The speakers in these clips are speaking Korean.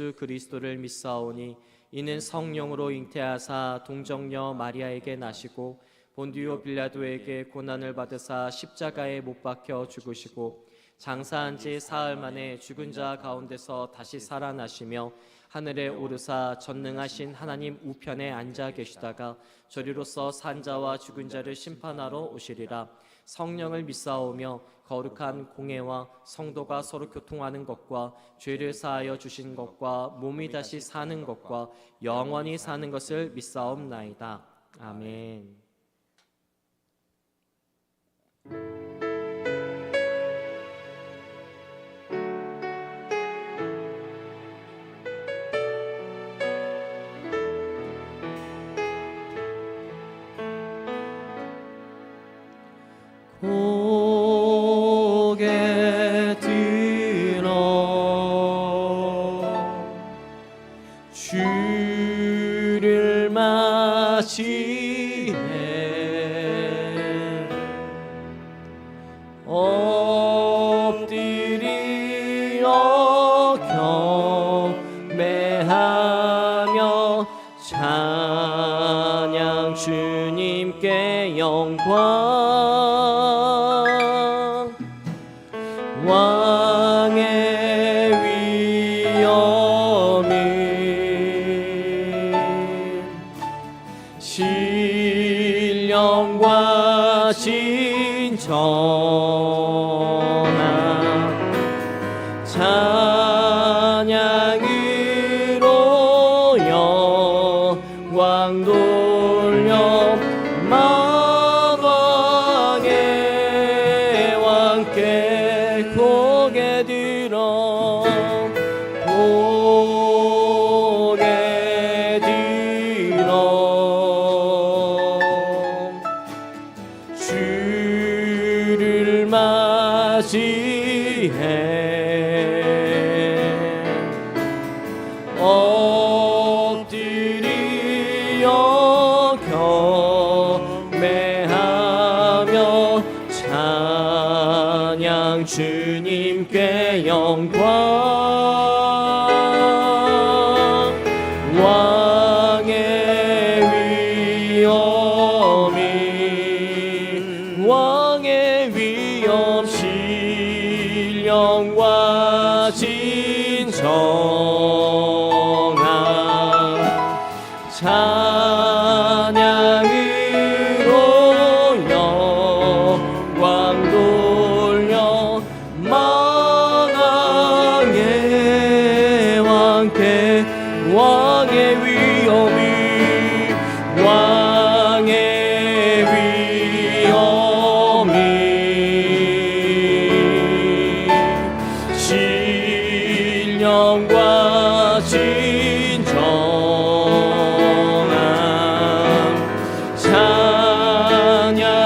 예수 그리스도를 믿사오니 이는 성령으로 잉태하사 동정녀 마리아에게 나시고 본디오 빌라도에게 고난을 받으사 십자가에 못 박혀 죽으시고 장사한 지 사흘 만에 죽은 자 가운데서 다시 살아나시며 하늘에 오르사 전능하신 하나님 우편에 앉아 계시다가 저리로서 산 자와 죽은 자를 심판하러 오시리라. 성령을 믿사오며 거룩한 공회와 성도가 서로 교통하는 것과 죄를 사하여 주신 것과 몸이 다시 사는 것과 영원히 사는 것을 믿사옵나이다. 아멘. 고개 들어 주를 맞이해 엎드리어 경배하며 찬양 주님께 영광 왕의 위엄이 신령과 진정한 찬양으로 영광 돌려 만왕의 왕께 고개 들어 고개 들어 주를 맞이해 엎드리어 경배하며 찬양 주님께 영광 왕의 위엄이 왕의 위엄 신령과 진정한 찬양으로 영광 돌려 만왕의 왕께 왕의 위엄이 왕의 위엄이 신령과 진정한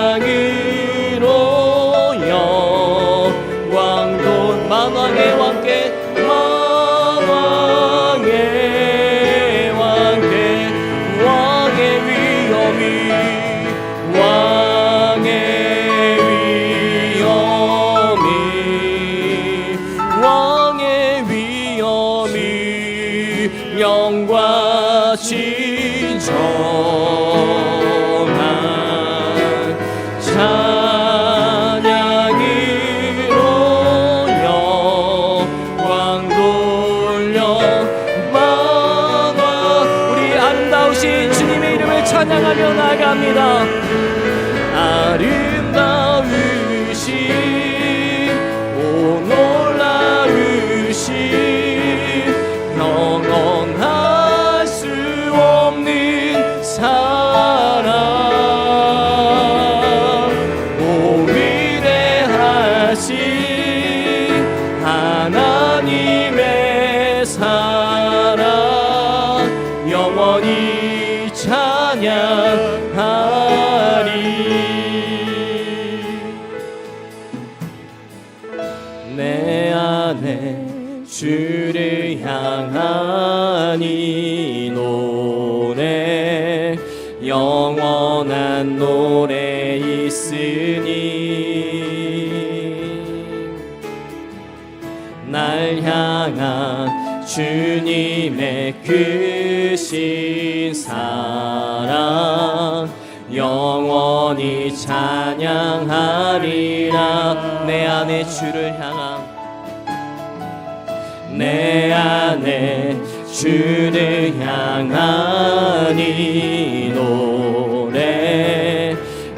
찬양으로 영광도 만왕의 왕께 만왕의 왕께 왕의 위엄이 왕의 위엄이 왕의 위엄이 영과 진정한 찬양으로 영광 돌려 만왕 우리 아름다우신 주님의 이름을 찬양하며 나아갑니다. 아름다우신 오 놀라우신 영원할 수 없는 사랑 오 위대하신 하나님의 사랑 영원히 찬양하리. 내 안에 주를 향한 이 노래 영원한 노래 있으니 날 향한 주님의 크신 사랑 영원히 찬양하리라. 내 안에 주를 향한 내 안에 주를 향한 이 노래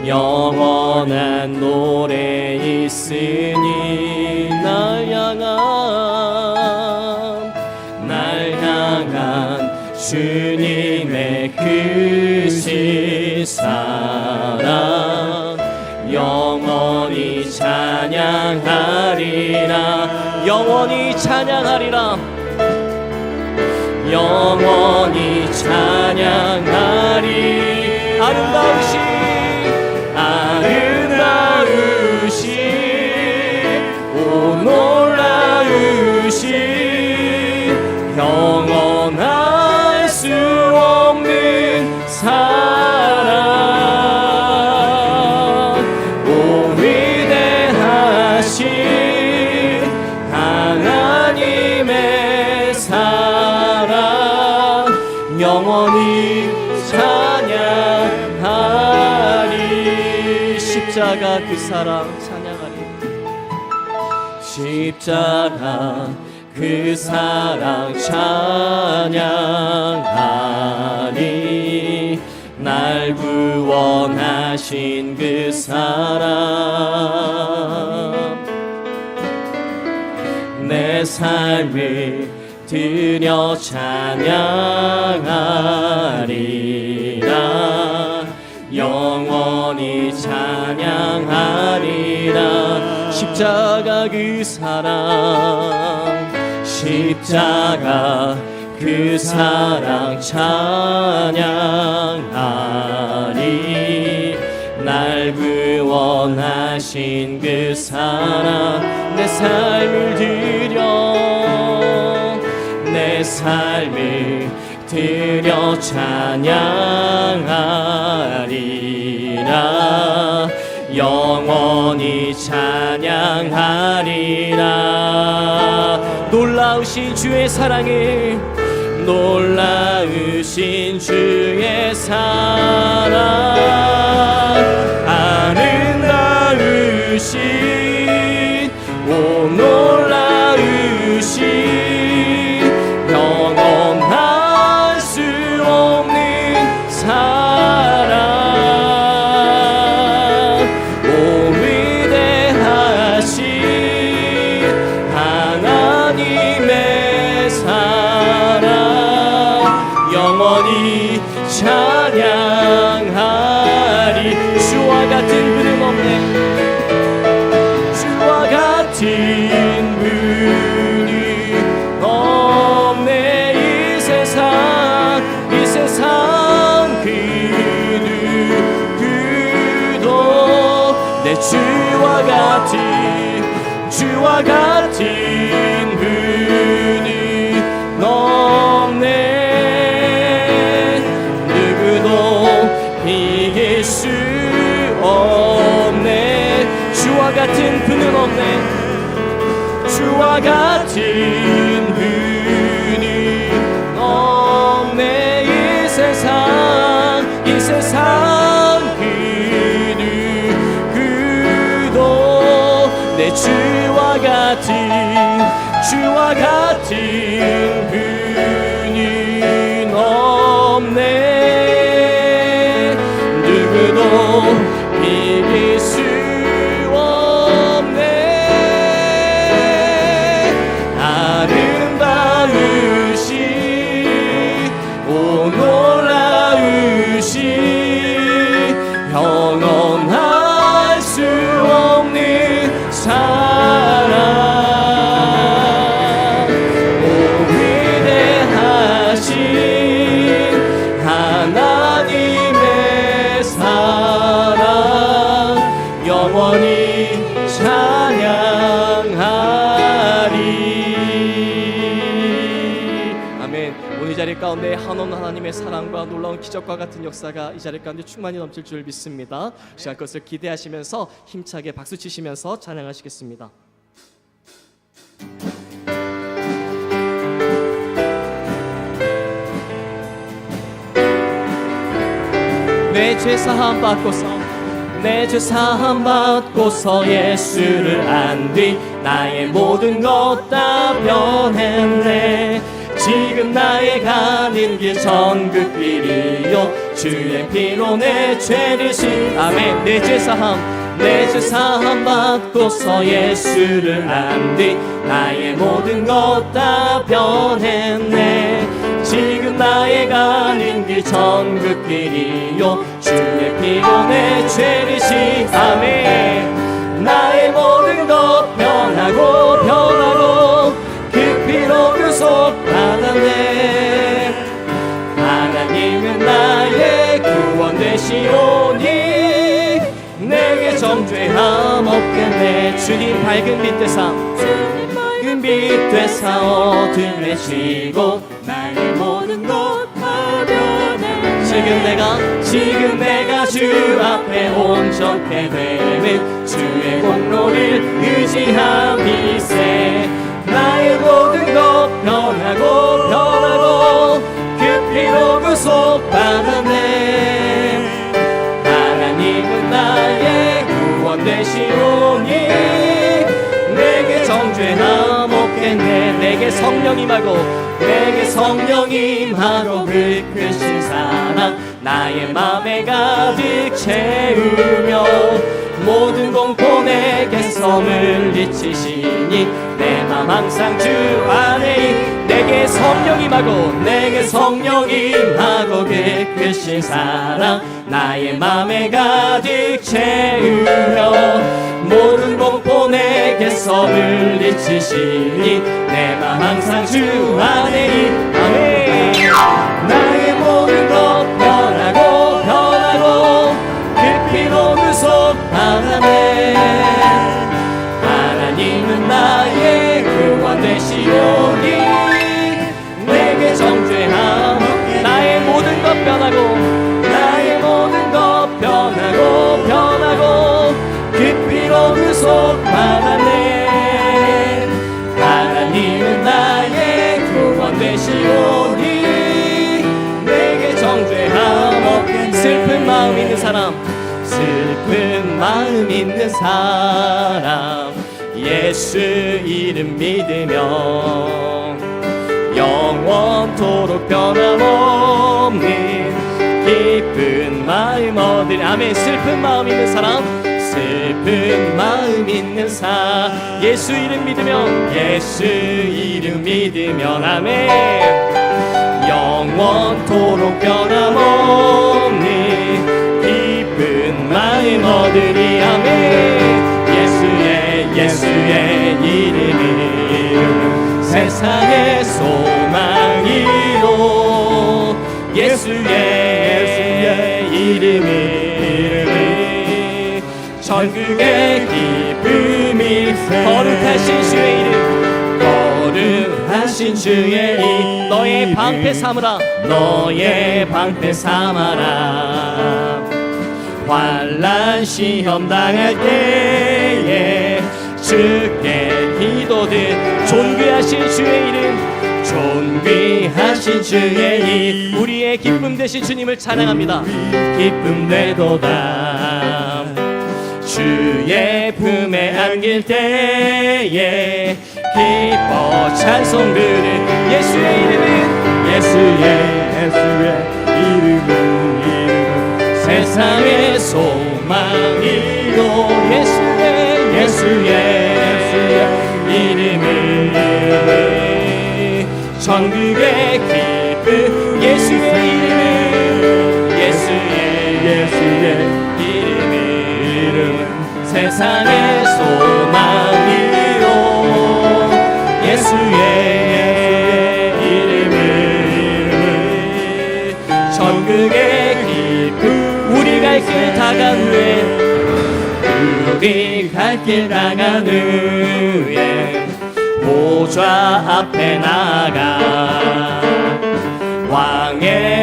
영원한 노래 있으니 날 향한 주님의 크신 사랑 영원히 찬양하리라. 영원히 찬양하리라. 영원히 찬양하리. 아름다우신 오 놀라우신 영원할 수 없는 사랑 오 위대하신 하나님의 사랑 영원히 찬양하리. 십자가 그 사랑 찬양하리. 십자가 그 사랑 찬양하리. 날 구원하신 그 사랑 내 삶을 드려 찬양하리라. 영원히 찬양하리라. 십자가 그 사랑 십자가 그 사랑 찬양하리. 날 구원하신 그 사랑 내 삶을 드려 찬양하리라. 영원히 찬양하리라. 놀라우신 주의 사랑을 놀라우신 주의 사랑 아름다우신 오 놀라우신 영원할 수 없는 사랑 오 위대하신 하나님의 사랑 영원히 찬양하리. 주와 같은 분은 없네. 주와 같은 분이 없네. 이 세상 그 누구도 내 주와 같은 분이 없네. 누구도 이길 수 없네. 주와 같은 분은 없네. 주와 같은 분이 없네. 이 세상 그 누구도 내 주와 같은 분이 없네. 누구도 이길 수 없네. 아름다우신 오 놀라우신 영원할 수 없는 사랑 오 위대하신 하나님의 사랑 영원히 찬양하리. 아멘. 오늘 이 자리 가운데 한없는 하나님의 사랑과 놀라운 기적과 같은 역사가 이 자리 가운데 충만히 넘칠 줄 믿습니다. 시간 것을 기대하시면서 힘차게 박수 치시면서 찬양하시겠습니다. 내 죄 사함 받고서 내 죄 사함 받고서 예수를 안 뒤 나의 모든 것 다 변했네. 지금 나의 가는 길 전국길이요 주의 피로 내 죄를 씻 아멘. 내 죄 사함 받고서 예수를 안 뒤 나의 모든 것 다 변했네. 지금 나의 가는 길 전국길이요 주의 피로 내 죄를 씻 아멘. 나의 모든 것 변하고 그 피로 구속받았네. 하나님은 나의 구원 되시오니 내게 정죄함 없겠네. 주님 밝은 빛 되사 어둠에 지고 나의 모든 것 다 변해. 지금 내가 주 앞에 온전케 되는 주의 공로를 의지함이세. 나의 모든 것 변하고 그 피로 구속받았네. 하나님은 나의 구원 되시오니 내게 정죄함 없겠네. 내게 성령 임하고 그 크신 사랑 나의 맘에 가득 채우며 모든 공포 내게서 물리치시니 내 맘 항상 주 안에 내게 성령 임하고 그 크신 사랑 나의 맘에 가득 채우며 모든 공포 내게서 물리치시니 내 맘 항상 주 안에 아멘. 나의 모든 것 변하고 그 피로 구속받았네. 하나님은 나의 구원 되시오니 내게 정죄함 나의 모든 것 변하고 그 피로 구속받았네. 하나님은 나의 구원 되시오니 내게 정죄함 없겠네. 슬픈 마음 있는 사람 예수 이름 믿으며 영원토록 변함없는 기쁜 마음 얻으리. 아멘. 슬픈 마음 있는 사 예수 이름 믿으면 아멘. 영원토록 변함없는 기쁜 마음 얻으리. 아멘. 예수의 이름은 세상의 소망이로 예수의 이름은 천국의 기쁨이 거룩하신 주의 이름 너의 방패 삼아라. 환난 시험 당할 때에 주께 기도드 존귀하신 주의 이름 우리의 기쁨 되신 주님을 찬양합니다. 기쁨 되도다. 주의 품에 안길 때에 기뻐 찬송 들은 예수의 이름은 세상의 소망이요 예수의 이름은 천국의 기쁨 예수의 이름은 세상의 소망이요 예수의 이름은 천국의 기쁨. 우리 갈 길 다간 후에 보좌 앞에 나가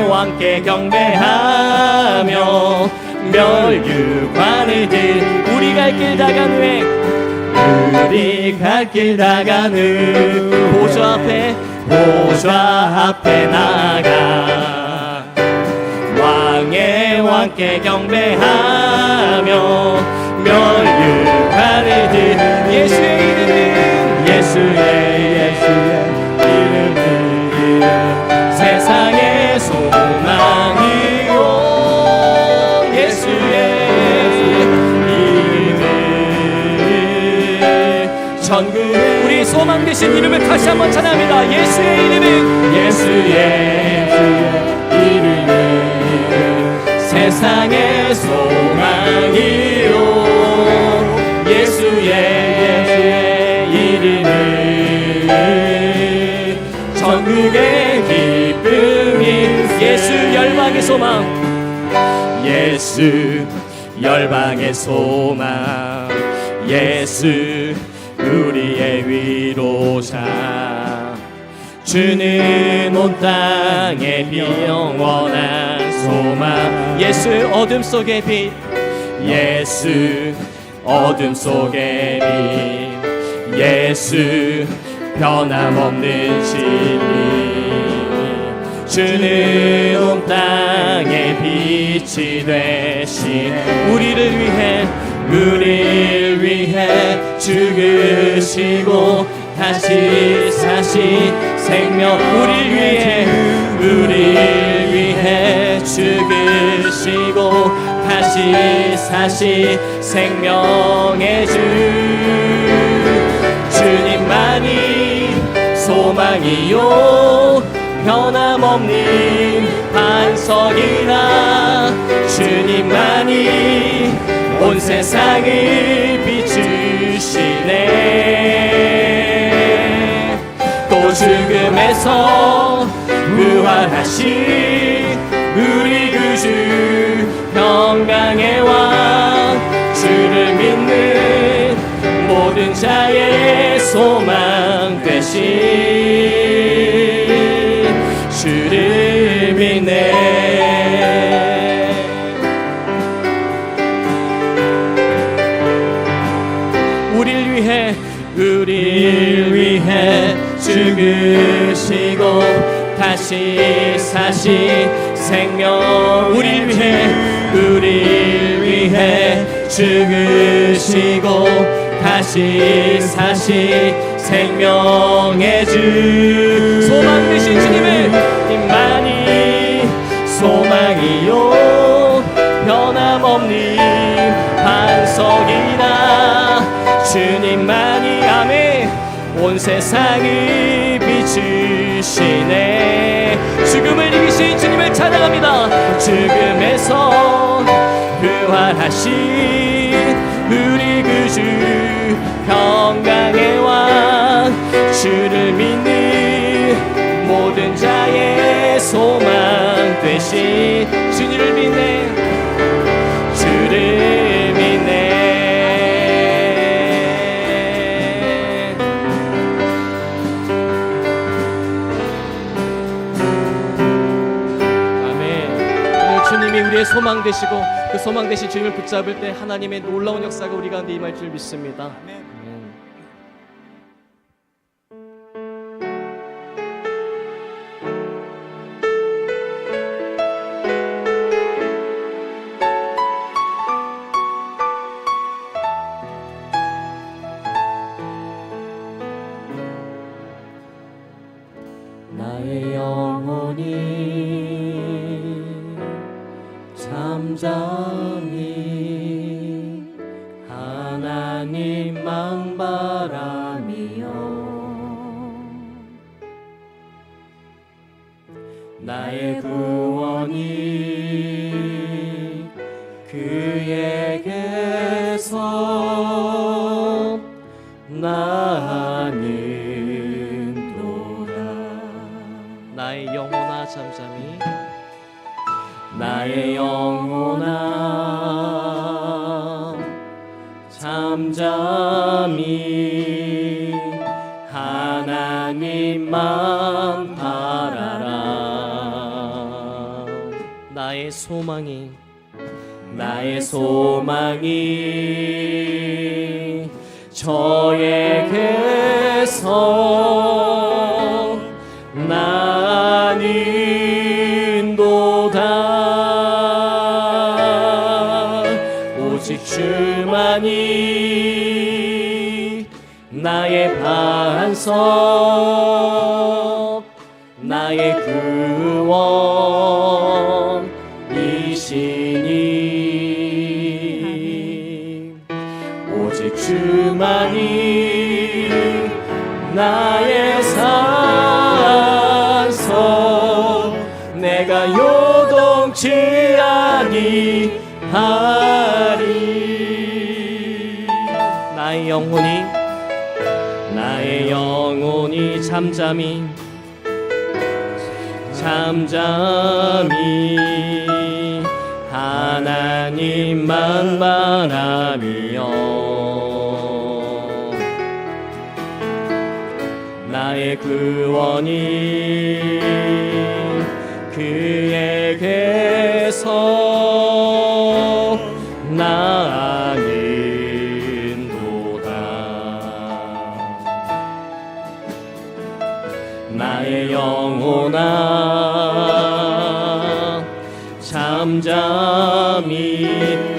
왕께 경배하며 멸류관을 들 우리 갈 길 다간 후 보좌 앞에 나가 왕의 함께 경배하며 멸류관을 드는 예수의 이름은 예수의 이름은 세상의 소망이요 예수의 이름은 전국 우리 소망 되신 이름을 다시 한번 찬양합니다. 예수의 이름은 세상의 소망이요 예수의 이름은 전국의 기쁨이 예수 열방의 소망 예수 열방의 소망 예수 우리의 위로자 주는 온 땅에 영원한 소망 예수 어둠 속의 빛 예수 어둠 속의 빛 예수 변함없는 진리 주는 온 땅에 빛이 되신 우리를 위해 죽으시고 다시 사신 생명 우리를 위해 죽으시고 다시 사신 생명의 주 주님만이 소망이요 변함없는 반석이라 주님만이 온 세상을 비추시네 또 죽음에서 부활하신 우리 구주 평강의 왕 주를 믿는 모든 자의 소망 되신 주를 믿네 우리를 위해 죽으시고 다시 사신 생명 우리를 위해 죽으시고 다시 사신 생명의 주 소망 되신 주님의 임만이 소망이요 변함없는 반석이라 주님만이 아멘 온 세상을 비추시네 죽음을 이기신 주님을 찬양합니다 죽음에서 부활하신 우리 구주 평강의 왕 주를 믿는 모든 자의 소망 되신 주님을 믿네 주를 믿네 주님이 우리의 소망 되시고 그 소망 되신 주님을 붙잡을 때 하나님의 놀라운 역사가 우리 가운데 임할 줄 믿습니다. 아멘. 나의 영혼이 잠잠히 하나님만 바라며 나의 구원이 그에게서 나는도다 나의 영혼아 잠잠히 나의 영혼아 잠잠히 하나님만 바라라 나의 소망이 저에게서 나는도다 주만이 나의 반석, 나의 구원이시니 오직 주만이 나의 산석, 내가 요동치 아니하리. 나의 영혼이 잠잠히 하나님만 바라며 나의 구원이 그에게서 나는도다. 나의 영혼아 잠잠히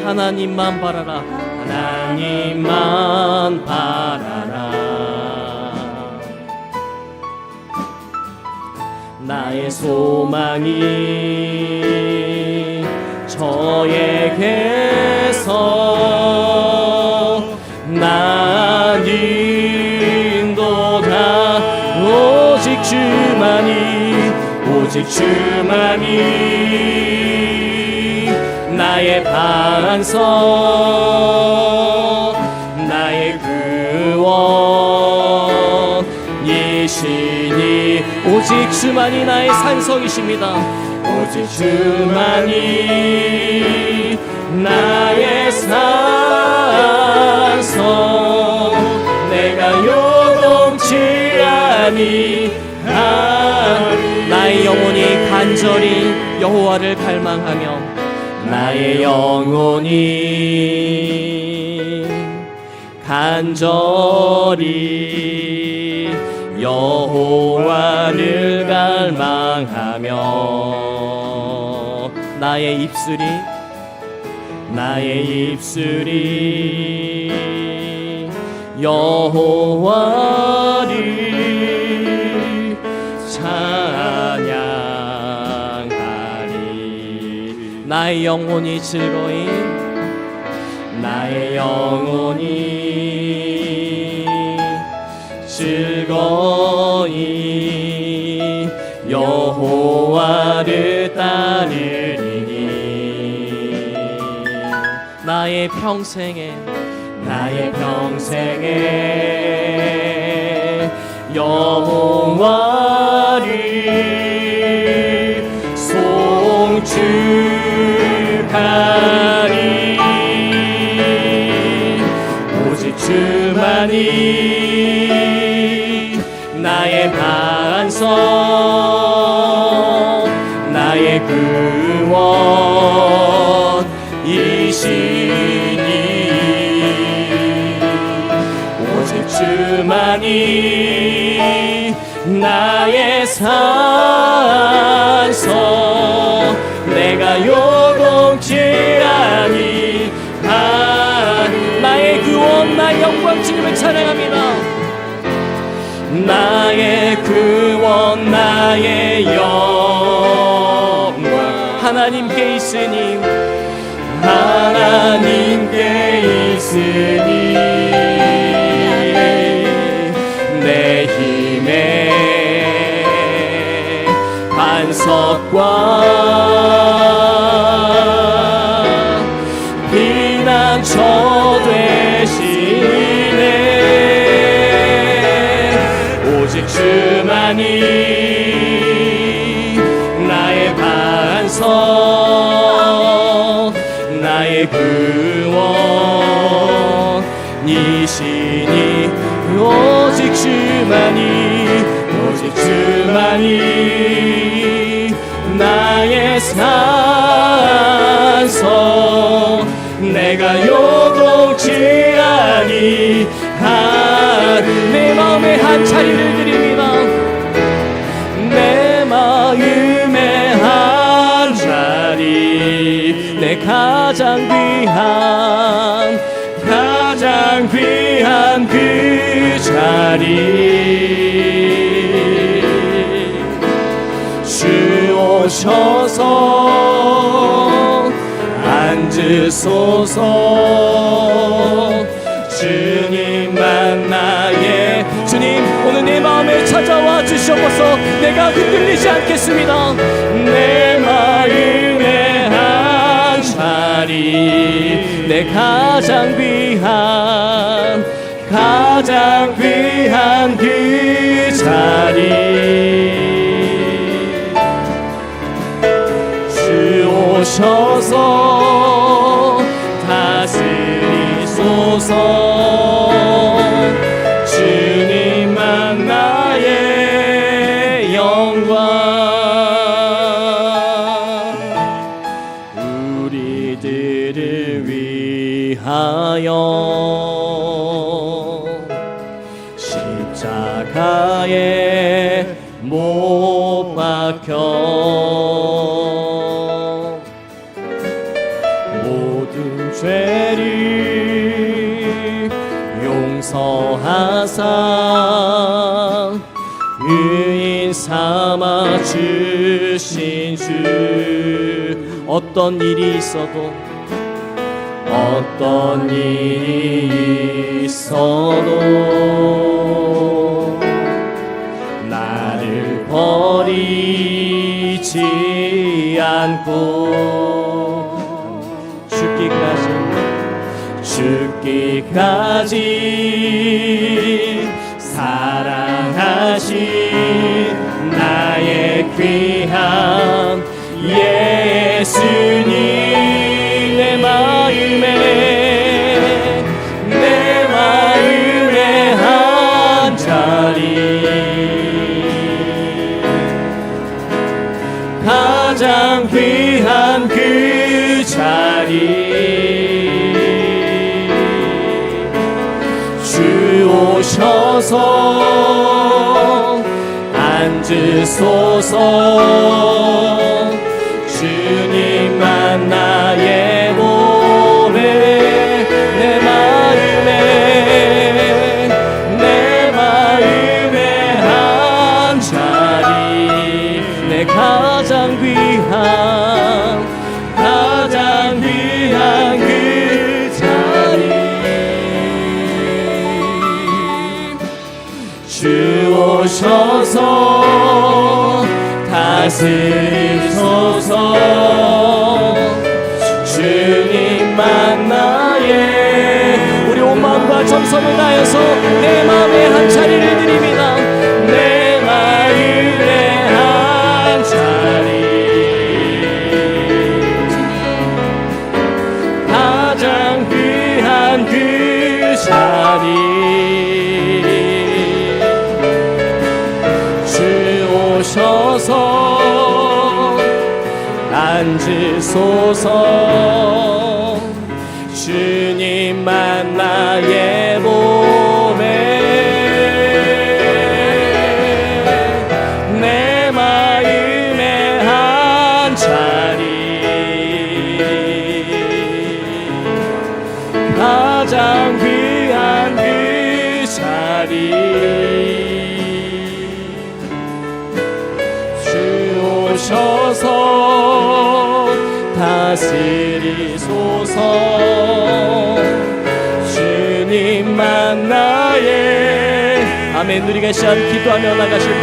하나님만 바라라. 하나님만 바라라. 나의 소망이 저에게서 나는도다. 오직 주만이 나의 반석, 나의 구원이시니 오직 주만이 나의 산성이십니다. 오직 주만이 나의 산성, 내가 요동치 아니하리. 나의 영혼이 간절히 여호와를 갈망하며 나의 영혼이 간절히 여호와를 갈망하며 나의 입술이 여호와를 찬양하리. 나의 영혼이 즐거이 여호와를 따르리니 나의 평생에 여호와를 송축하리. 오직 주만이 나의 반석, 나의 구원이시니 오직 주만이 나의 산성, 내가 요동치 아니하리. 나의 구원, 나의 영광 주님을 찬양합니다. 나의 구원, 나의 영광 하나님께 있으니 내 힘의 반석과 피난처 되시네. 오직 주만이 나의 반석, 나의 구원이시니 오직 주만이 나의 산성, 내가 요동치 아니하리. 내 마음에 한 자리를 드립니다. 내 마음에 한 자리, 내 가장 귀한 위한 그 자리 주 오셔서 앉으소서. 주님만 나의 주님, 오늘 내 마음에 찾아와 주시옵소서. 내가 흔들리지 않겠습니다. 내 마음의 한 자리, 내 가장 귀한 그 자리 주 오셔서 다스리소서. 주님만 나의 영광. 우리들을 위하여 십자가에 못 박혀 모든 죄를 용서하사 의인 삼아 주신 주. 어떤 일이 있어도 나를 버리지 않고 죽기까지 사랑하신 나의 귀한 예수님. 내 마음의 한 자리, 가장 귀한 그 자리 주 오셔서 앉으소서. 주님만 나의 몸에 내 마음의 한 자리, 내 가장 귀한 그 자리 주 오셔서 다스리소서. 주님만 나의, 우리 온 마음과 정성을 다해서 내 마음의 한 자리를 드립니다. 내 마음의 한 자리, 가장 귀한 그 자리 주 오셔서 앉으소서. 주님만 나의 몸에 내 마음의 한 자리, 가장 귀한 그 자리 주 오셔서 다스리소서. 주님만 나의, 아멘. 우리가 시간 기도하며 나가실 때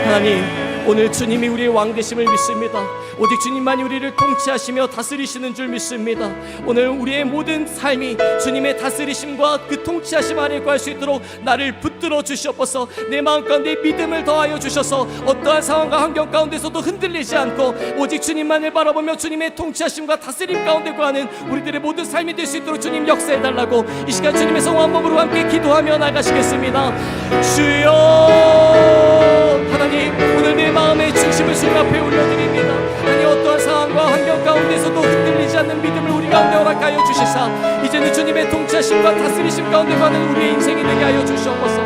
하나님, 오늘 주님이 우리의 왕 되심을 믿습니다. 오직 주님만이 우리를 통치하시며 다스리시는 줄 믿습니다. 오늘 우리의 모든 삶이 주님의 다스리심과 그 통치하심 아래 구할 수 있도록 나를 붙들어 주시옵소서. 내 마음 가운데 믿음을 더하여 주셔서 어떠한 상황과 환경 가운데서도 흔들리지 않고 오직 주님만을 바라보며 주님의 통치하심과 다스림 가운데 구하는 우리들의 모든 삶이 될 수 있도록 주님 역사해달라고 이 시간 주님의 성화한 몸으로 함께 기도하며 나가시겠습니다. 주여, 하나님, 오늘 내 마음의 중심을 주님 앞에 올려드립니다. 하나님, 어떠한 상황과 환경 가운데서도 흔들리지 않는 믿음을 우리 가운데 허락하여 주시사 이제는 주님의 통치하심과 다스리심 가운데 가는 우리의 인생이 되게 하여 주시옵소서.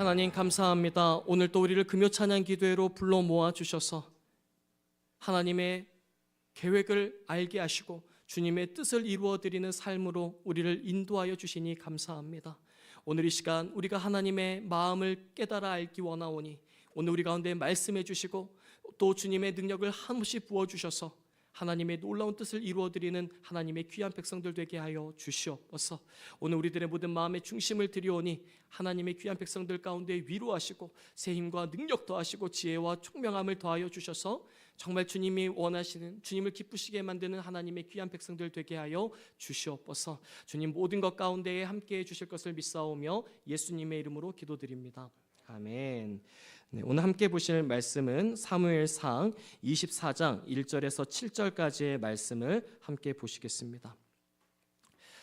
하나님 감사합니다. 오늘 또 우리를 금요 찬양 기도회로 불러 모아 주셔서 하나님의 계획을 알게 하시고 주님의 뜻을 이루어 드리는 삶으로 우리를 인도하여 주시니 감사합니다. 오늘 이 시간 우리가 하나님의 마음을 깨달아 알기 원하오니 오늘 우리 가운데 말씀해 주시고 또 주님의 능력을 한없이 부어 주셔서 하나님의 놀라운 뜻을 이루어드리는 하나님의 귀한 백성들 되게 하여 주시옵소서. 오늘 우리들의 모든 마음의 중심을 드리오니 하나님의 귀한 백성들 가운데 위로하시고 새 힘과 능력 더하시고 지혜와 총명함을 더하여 주셔서 정말 주님이 원하시는, 주님을 기쁘시게 만드는 하나님의 귀한 백성들 되게 하여 주시옵소서. 주님 모든 것 가운데에 함께해 주실 것을 믿사오며 예수님의 이름으로 기도드립니다. 아멘. 네, 오늘 함께 보실 말씀은 사무엘상 24장 1절에서 7절까지의 말씀을 함께 보시겠습니다.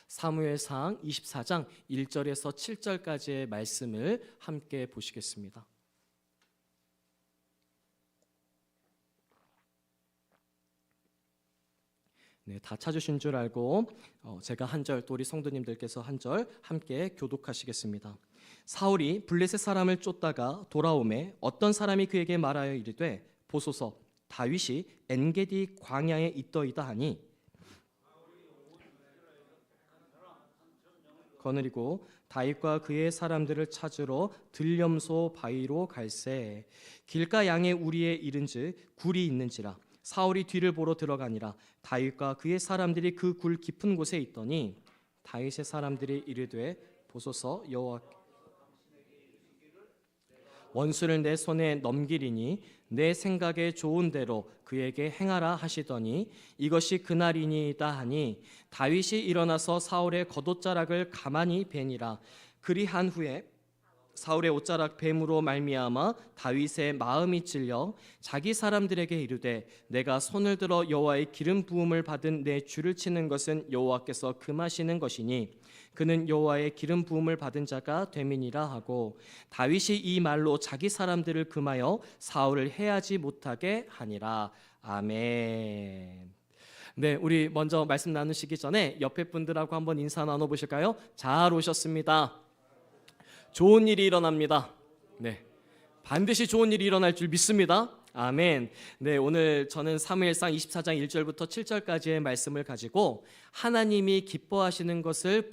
사무엘상 24장 1절에서 7절까지의 말씀을 함께 보시겠습니다. 네, 다 찾으신 줄 알고 제가 한 절, 또 우리 성도님들께서 한 절 함께 교독하시겠습니다. 사울이 블레셋 사람을 쫓다가 돌아오매 어떤 사람이 그에게 말하여 이르되 보소서 다윗이 엔게디 광야에 있더이다 하니 거느리고 다윗과 그의 사람들을 찾으러 들염소 바위로 갈새 길가 양의 우리에 이른즉 굴이 있는지라 사울이 뒤를 보러 들어가니라 다윗과 그의 사람들이 그 굴 깊은 곳에 있더니 다윗의 사람들이 이르되 보소서 여호와 원수를 내 손에 넘기리니 내 생각에 좋은 대로 그에게 행하라 하시더니 이것이 그날이니이다 하니 다윗이 일어나서 사울의 겉옷자락을 가만히 베니라. 그리한 후에 사울의 옷자락 뱀으로 말미암아 다윗의 마음이 찔려 자기 사람들에게 이르되 내가 손을 들어 여호와의 기름 부음을 받은 내 주를 치는 것은 여호와께서 금하시는 것이니 그는 여호와의 기름 부음을 받은 자가 됨이니라 하고 다윗이 이 말로 자기 사람들을 금하여 사울을 해하지 못하게 하니라. 아멘. 네, 우리 먼저 말씀 나누시기 전에 옆에 분들하고 한번 인사 나눠보실까요? 잘 오셨습니다. 좋은 일이 일어납니다. 네, 반드시 좋은 일이 일어날 줄 믿습니다. 아멘. 네, 오늘 저는 사무엘상 24장 1절부터 7절까지의 말씀을 가지고 하나님이 기뻐하시는 것을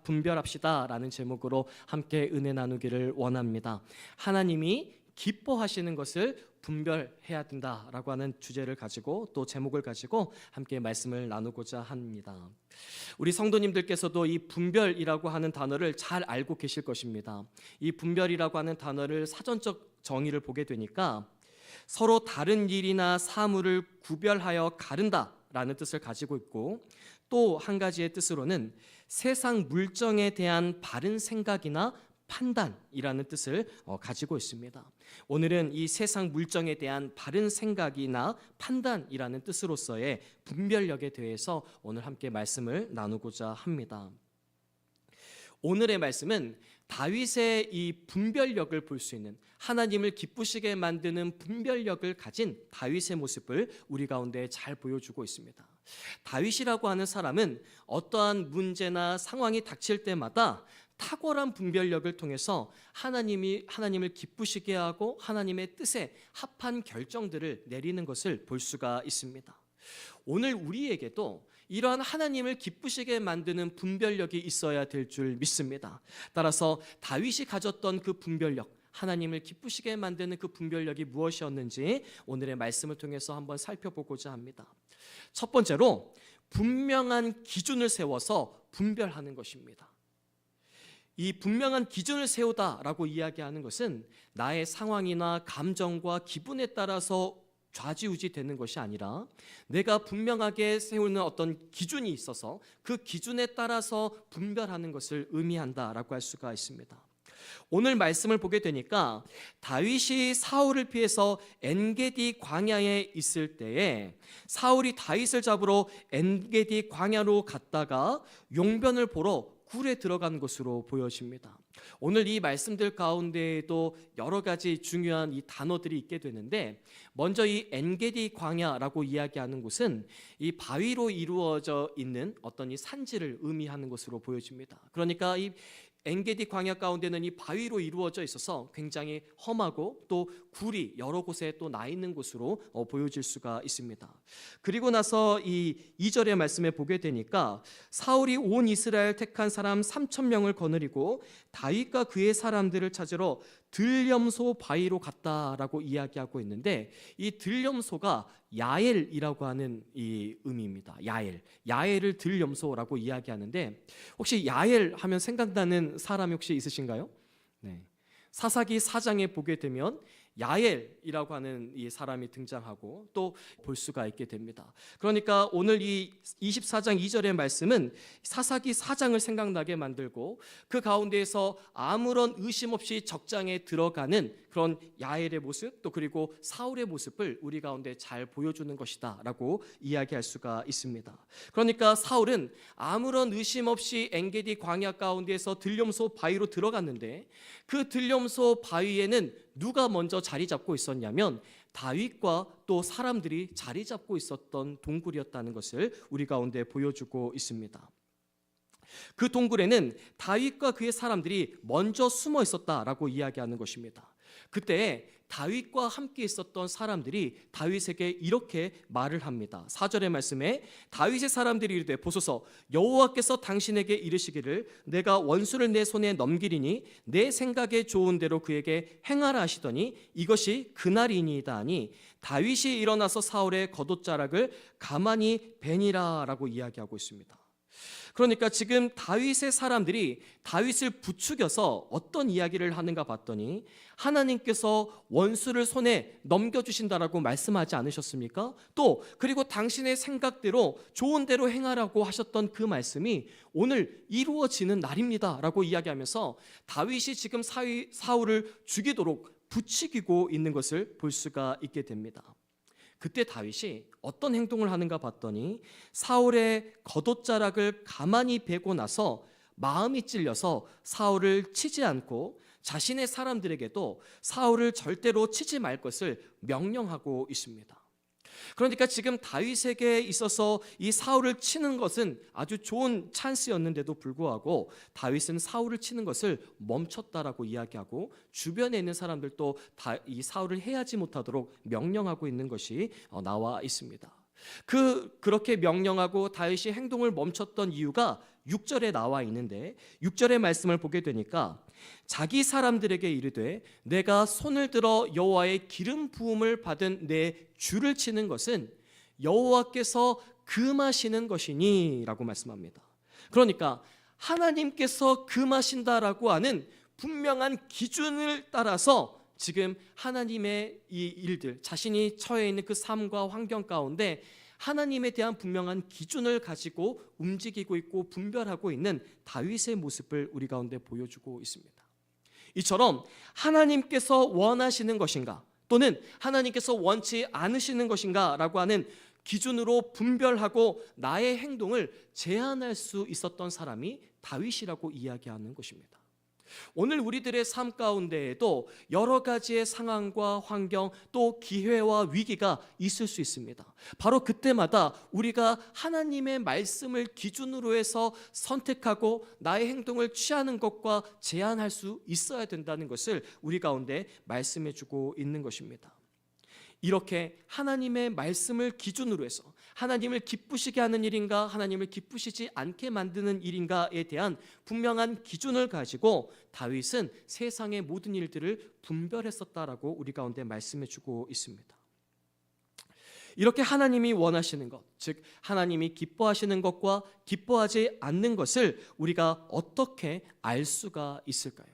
분별합시다라는 제목으로 함께 은혜 나누기를 원합니다. 하나님이 기뻐하시는 것을 분별해야 된다라고 하는 주제를 가지고 또 제목을 가지고 함께 말씀을 나누고자 합니다. 우리 성도님들께서도 이 분별이라고 하는 단어를 잘 알고 계실 것입니다. 이 분별이라고 하는 단어를 사전적 정의를 보게 되니까 서로 다른 일이나 사물을 구별하여 가른다라는 뜻을 가지고 있고 또 한 가지의 뜻으로는 세상 물정에 대한 바른 생각이나 판단이라는 뜻을 가지고 있습니다. 오늘은 이 세상 물정에 대한 바른 생각이나 판단이라는 뜻으로서의 분별력에 대해서 오늘 함께 말씀을 나누고자 합니다. 오늘의 말씀은 다윗의 이 분별력을 볼 수 있는, 하나님을 기쁘시게 만드는 분별력을 가진 다윗의 모습을 우리 가운데 잘 보여주고 있습니다. 다윗이라고 하는 사람은 어떠한 문제나 상황이 닥칠 때마다 탁월한 분별력을 통해서 하나님을 기쁘시게 하고 하나님의 뜻에 합한 결정들을 내리는 것을 볼 수가 있습니다. 오늘 우리에게도 이러한 하나님을 기쁘시게 만드는 분별력이 있어야 될 줄 믿습니다. 따라서 다윗이 가졌던 그 분별력, 하나님을 기쁘시게 만드는 그 분별력이 무엇이었는지 오늘의 말씀을 통해서 한번 살펴보고자 합니다. 첫 번째로 분명한 기준을 세워서 분별하는 것입니다. 이 분명한 기준을 세우다라고 이야기하는 것은 나의 상황이나 감정과 기분에 따라서 좌지우지 되는 것이 아니라 내가 분명하게 세우는 어떤 기준이 있어서 그 기준에 따라서 분별하는 것을 의미한다라고 할 수가 있습니다. 오늘 말씀을 보게 되니까 다윗이 사울을 피해서 엔게디 광야에 있을 때에 사울이 다윗을 잡으러 엔게디 광야로 갔다가 용변을 보러 굴에 들어간 것으로 보여집니다. 오늘 이 말씀들 가운데에도 여러 가지 중요한 이 단어들이 있게 되는데, 먼저 이 엔게디 광야라고 이야기하는 곳은 이 바위로 이루어져 있는 어떤 이 산지를 의미하는 것으로 보여집니다. 그러니까 이 엔게디 광야 가운데는 이 바위로 이루어져 있어서 굉장히 험하고 또 굴이 여러 곳에 또 나 있는 곳으로 보여질 수가 있습니다. 그리고 나서 이 2절의 말씀에 보게 되니까 사울이 온 이스라엘 택한 사람 3,000명을 거느리고 다윗과 그의 사람들을 찾으러 들염소 바위로 갔다라고 이야기하고 있는데, 이 들염소가 야엘이라고 하는 이 의미입니다. 야엘을 들염소라고 이야기하는데, 혹시 야엘 하면 생각나는 사람이 혹시 있으신가요? 네. 사사기 4장에 보게 되면 야엘이라고 하는 이 사람이 등장하고 또 볼 수가 있게 됩니다. 그러니까 오늘 이 24장 2절의 말씀은 사사기 4장을 생각나게 만들고, 그 가운데에서 아무런 의심 없이 적장에 들어가는 그런 야엘의 모습, 또 그리고 사울의 모습을 우리 가운데 잘 보여주는 것이다 라고 이야기할 수가 있습니다. 그러니까 사울은 아무런 의심 없이 엔게디 광야 가운데에서 들염소 바위로 들어갔는데, 그 들염소 바위에는 누가 먼저 자리 잡고 있었냐면 다윗과 또 사람들이 자리 잡고 있었던 동굴이었다는 것을 우리 가운데 보여주고 있습니다. 그 동굴에는 다윗과 그의 사람들이 먼저 숨어 있었다라고 이야기하는 것입니다. 그때 다윗과 함께 있었던 사람들이 다윗에게 이렇게 말을 합니다. 4절의 말씀에 다윗의 사람들이 이르되 보소서, 여호와께서 당신에게 이르시기를 내가 원수를 내 손에 넘기리니 내 생각에 좋은 대로 그에게 행하라 하시더니 이것이 그날이니이다 하니 다윗이 일어나서 사울의 겉옷자락을 가만히 베니라 라고 이야기하고 있습니다. 그러니까 지금 다윗의 사람들이 다윗을 부추겨서 어떤 이야기를 하는가 봤더니, 하나님께서 원수를 손에 넘겨주신다라고 말씀하지 않으셨습니까? 또 그리고 당신의 생각대로 좋은 대로 행하라고 하셨던 그 말씀이 오늘 이루어지는 날입니다 라고 이야기하면서 다윗이 지금 사울을 죽이도록 부추기고 있는 것을 볼 수가 있게 됩니다. 그때 다윗이 어떤 행동을 하는가 봤더니 사울의 겉옷자락을 가만히 베고 나서 마음이 찔려서 사울을 치지 않고 자신의 사람들에게도 사울을 절대로 치지 말 것을 명령하고 있습니다. 그러니까 지금 다윗에게 있어서 이 사울을 치는 것은 아주 좋은 찬스였는데도 불구하고 다윗은 사울을 치는 것을 멈췄다라고 이야기하고 주변에 있는 사람들도 이 사울을 해하지 못하도록 명령하고 있는 것이 나와 있습니다. 그렇게 명령하고 다윗이 행동을 멈췄던 이유가 6절에 나와 있는데, 6절의 말씀을 보게 되니까 자기 사람들에게 이르되 내가 손을 들어 여호와의 기름 부음을 받은 내 주를 치는 것은 여호와께서 금하시는 것이니 라고 말씀합니다. 그러니까 하나님께서 금하신다라고 하는 분명한 기준을 따라서 지금 하나님의 이 일들, 자신이 처해 있는 그 삶과 환경 가운데 하나님에 대한 분명한 기준을 가지고 움직이고 있고 분별하고 있는 다윗의 모습을 우리 가운데 보여주고 있습니다. 이처럼 하나님께서 원하시는 것인가 또는 하나님께서 원치 않으시는 것인가 라고 하는 기준으로 분별하고 나의 행동을 제한할 수 있었던 사람이 다윗이라고 이야기하는 것입니다. 오늘 우리들의 삶 가운데에도 여러 가지의 상황과 환경 또 기회와 위기가 있을 수 있습니다. 바로 그때마다 우리가 하나님의 말씀을 기준으로 해서 선택하고 나의 행동을 취하는 것과 제한할 수 있어야 된다는 것을 우리 가운데 말씀해 주고 있는 것입니다. 이렇게 하나님의 말씀을 기준으로 해서 하나님을 기쁘시게 하는 일인가 하나님을 기쁘시지 않게 만드는 일인가에 대한 분명한 기준을 가지고 다윗은 세상의 모든 일들을 분별했었다라고 우리 가운데 말씀해 주고 있습니다. 이렇게 하나님이 원하시는 것, 즉 하나님이 기뻐하시는 것과 기뻐하지 않는 것을 우리가 어떻게 알 수가 있을까요?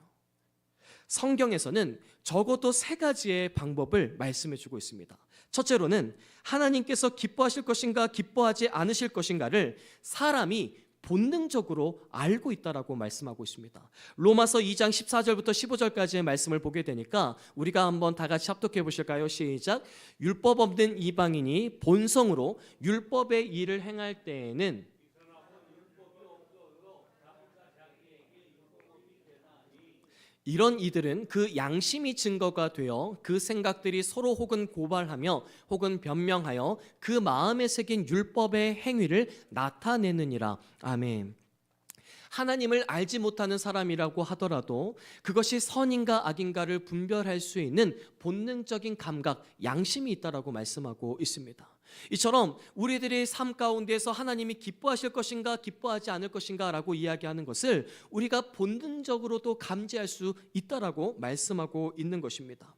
성경에서는 적어도 3가지의 방법을 말씀해 주고 있습니다. 첫째로는 하나님께서 기뻐하실 것인가 기뻐하지 않으실 것인가를 사람이 본능적으로 알고 있다라고 말씀하고 있습니다. 로마서 2장 14절부터 15절까지의 말씀을 보게 되니까 우리가 한번 다 같이 합독해 보실까요? 시작. 율법 없는 이방인이 본성으로 율법의 일을 행할 때에는 이런 이들은 그 양심이 증거가 되어 그 생각들이 서로 혹은 고발하며 혹은 변명하여 그 마음에 새긴 율법의 행위를 나타내느니라. 아멘. 하나님을 알지 못하는 사람이라고 하더라도 그것이 선인가 악인가를 분별할 수 있는 본능적인 감각, 양심이 있다라고 말씀하고 있습니다. 이처럼 우리들의 삶 가운데서 하나님이 기뻐하실 것인가 기뻐하지 않을 것인가 라고 이야기하는 것을 우리가 본능적으로도 감지할 수 있다라고 말씀하고 있는 것입니다.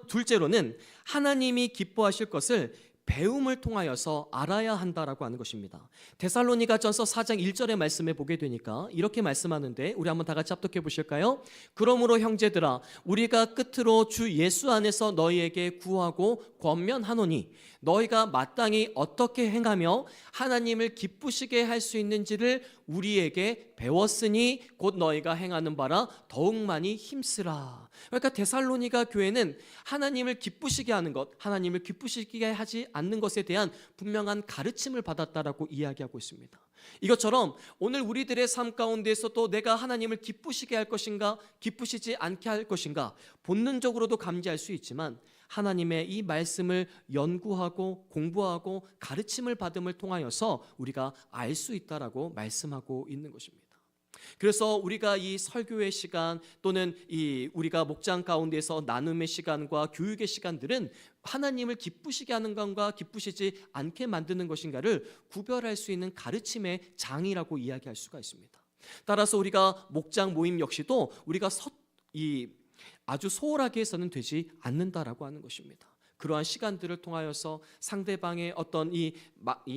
둘째로는 하나님이 기뻐하실 것을 배움을 통하여서 알아야 한다라고 하는 것입니다. 데살로니가전서 4장 1절의 말씀에 보게 되니까 이렇게 말씀하는데 우리 한번 다 같이 합독해 보실까요? 그러므로 형제들아 우리가 끝으로 주 예수 안에서 너희에게 구하고 권면하노니 너희가 마땅히 어떻게 행하며 하나님을 기쁘시게 할 수 있는지를 우리에게 배웠으니 곧 너희가 행하는 바라 더욱 많이 힘쓰라. 그러니까 데살로니가 교회는 하나님을 기쁘시게 하는 것, 하나님을 기쁘시게 하지 않는 것에 대한 분명한 가르침을 받았다라고 이야기하고 있습니다. 이것처럼 오늘 우리들의 삶 가운데서도 내가 하나님을 기쁘시게 할 것인가 기쁘시지 않게 할 것인가 본능적으로도 감지할 수 있지만 하나님의 이 말씀을 연구하고 공부하고 가르침을 받음을 통하여서 우리가 알 수 있다라고 말씀하고 있는 것입니다. 그래서 우리가 이 설교의 시간 또는 이 우리가 목장 가운데서 나눔의 시간과 교육의 시간들은 하나님을 기쁘시게 하는 건가 기쁘시지 않게 만드는 것인가를 구별할 수 있는 가르침의 장이라고 이야기할 수가 있습니다. 따라서 우리가 목장 모임 역시도 우리가 아주 소홀하게 해서는 되지 않는다라고 하는 것입니다. 그러한 시간들을 통하여서 상대방의 어떤 이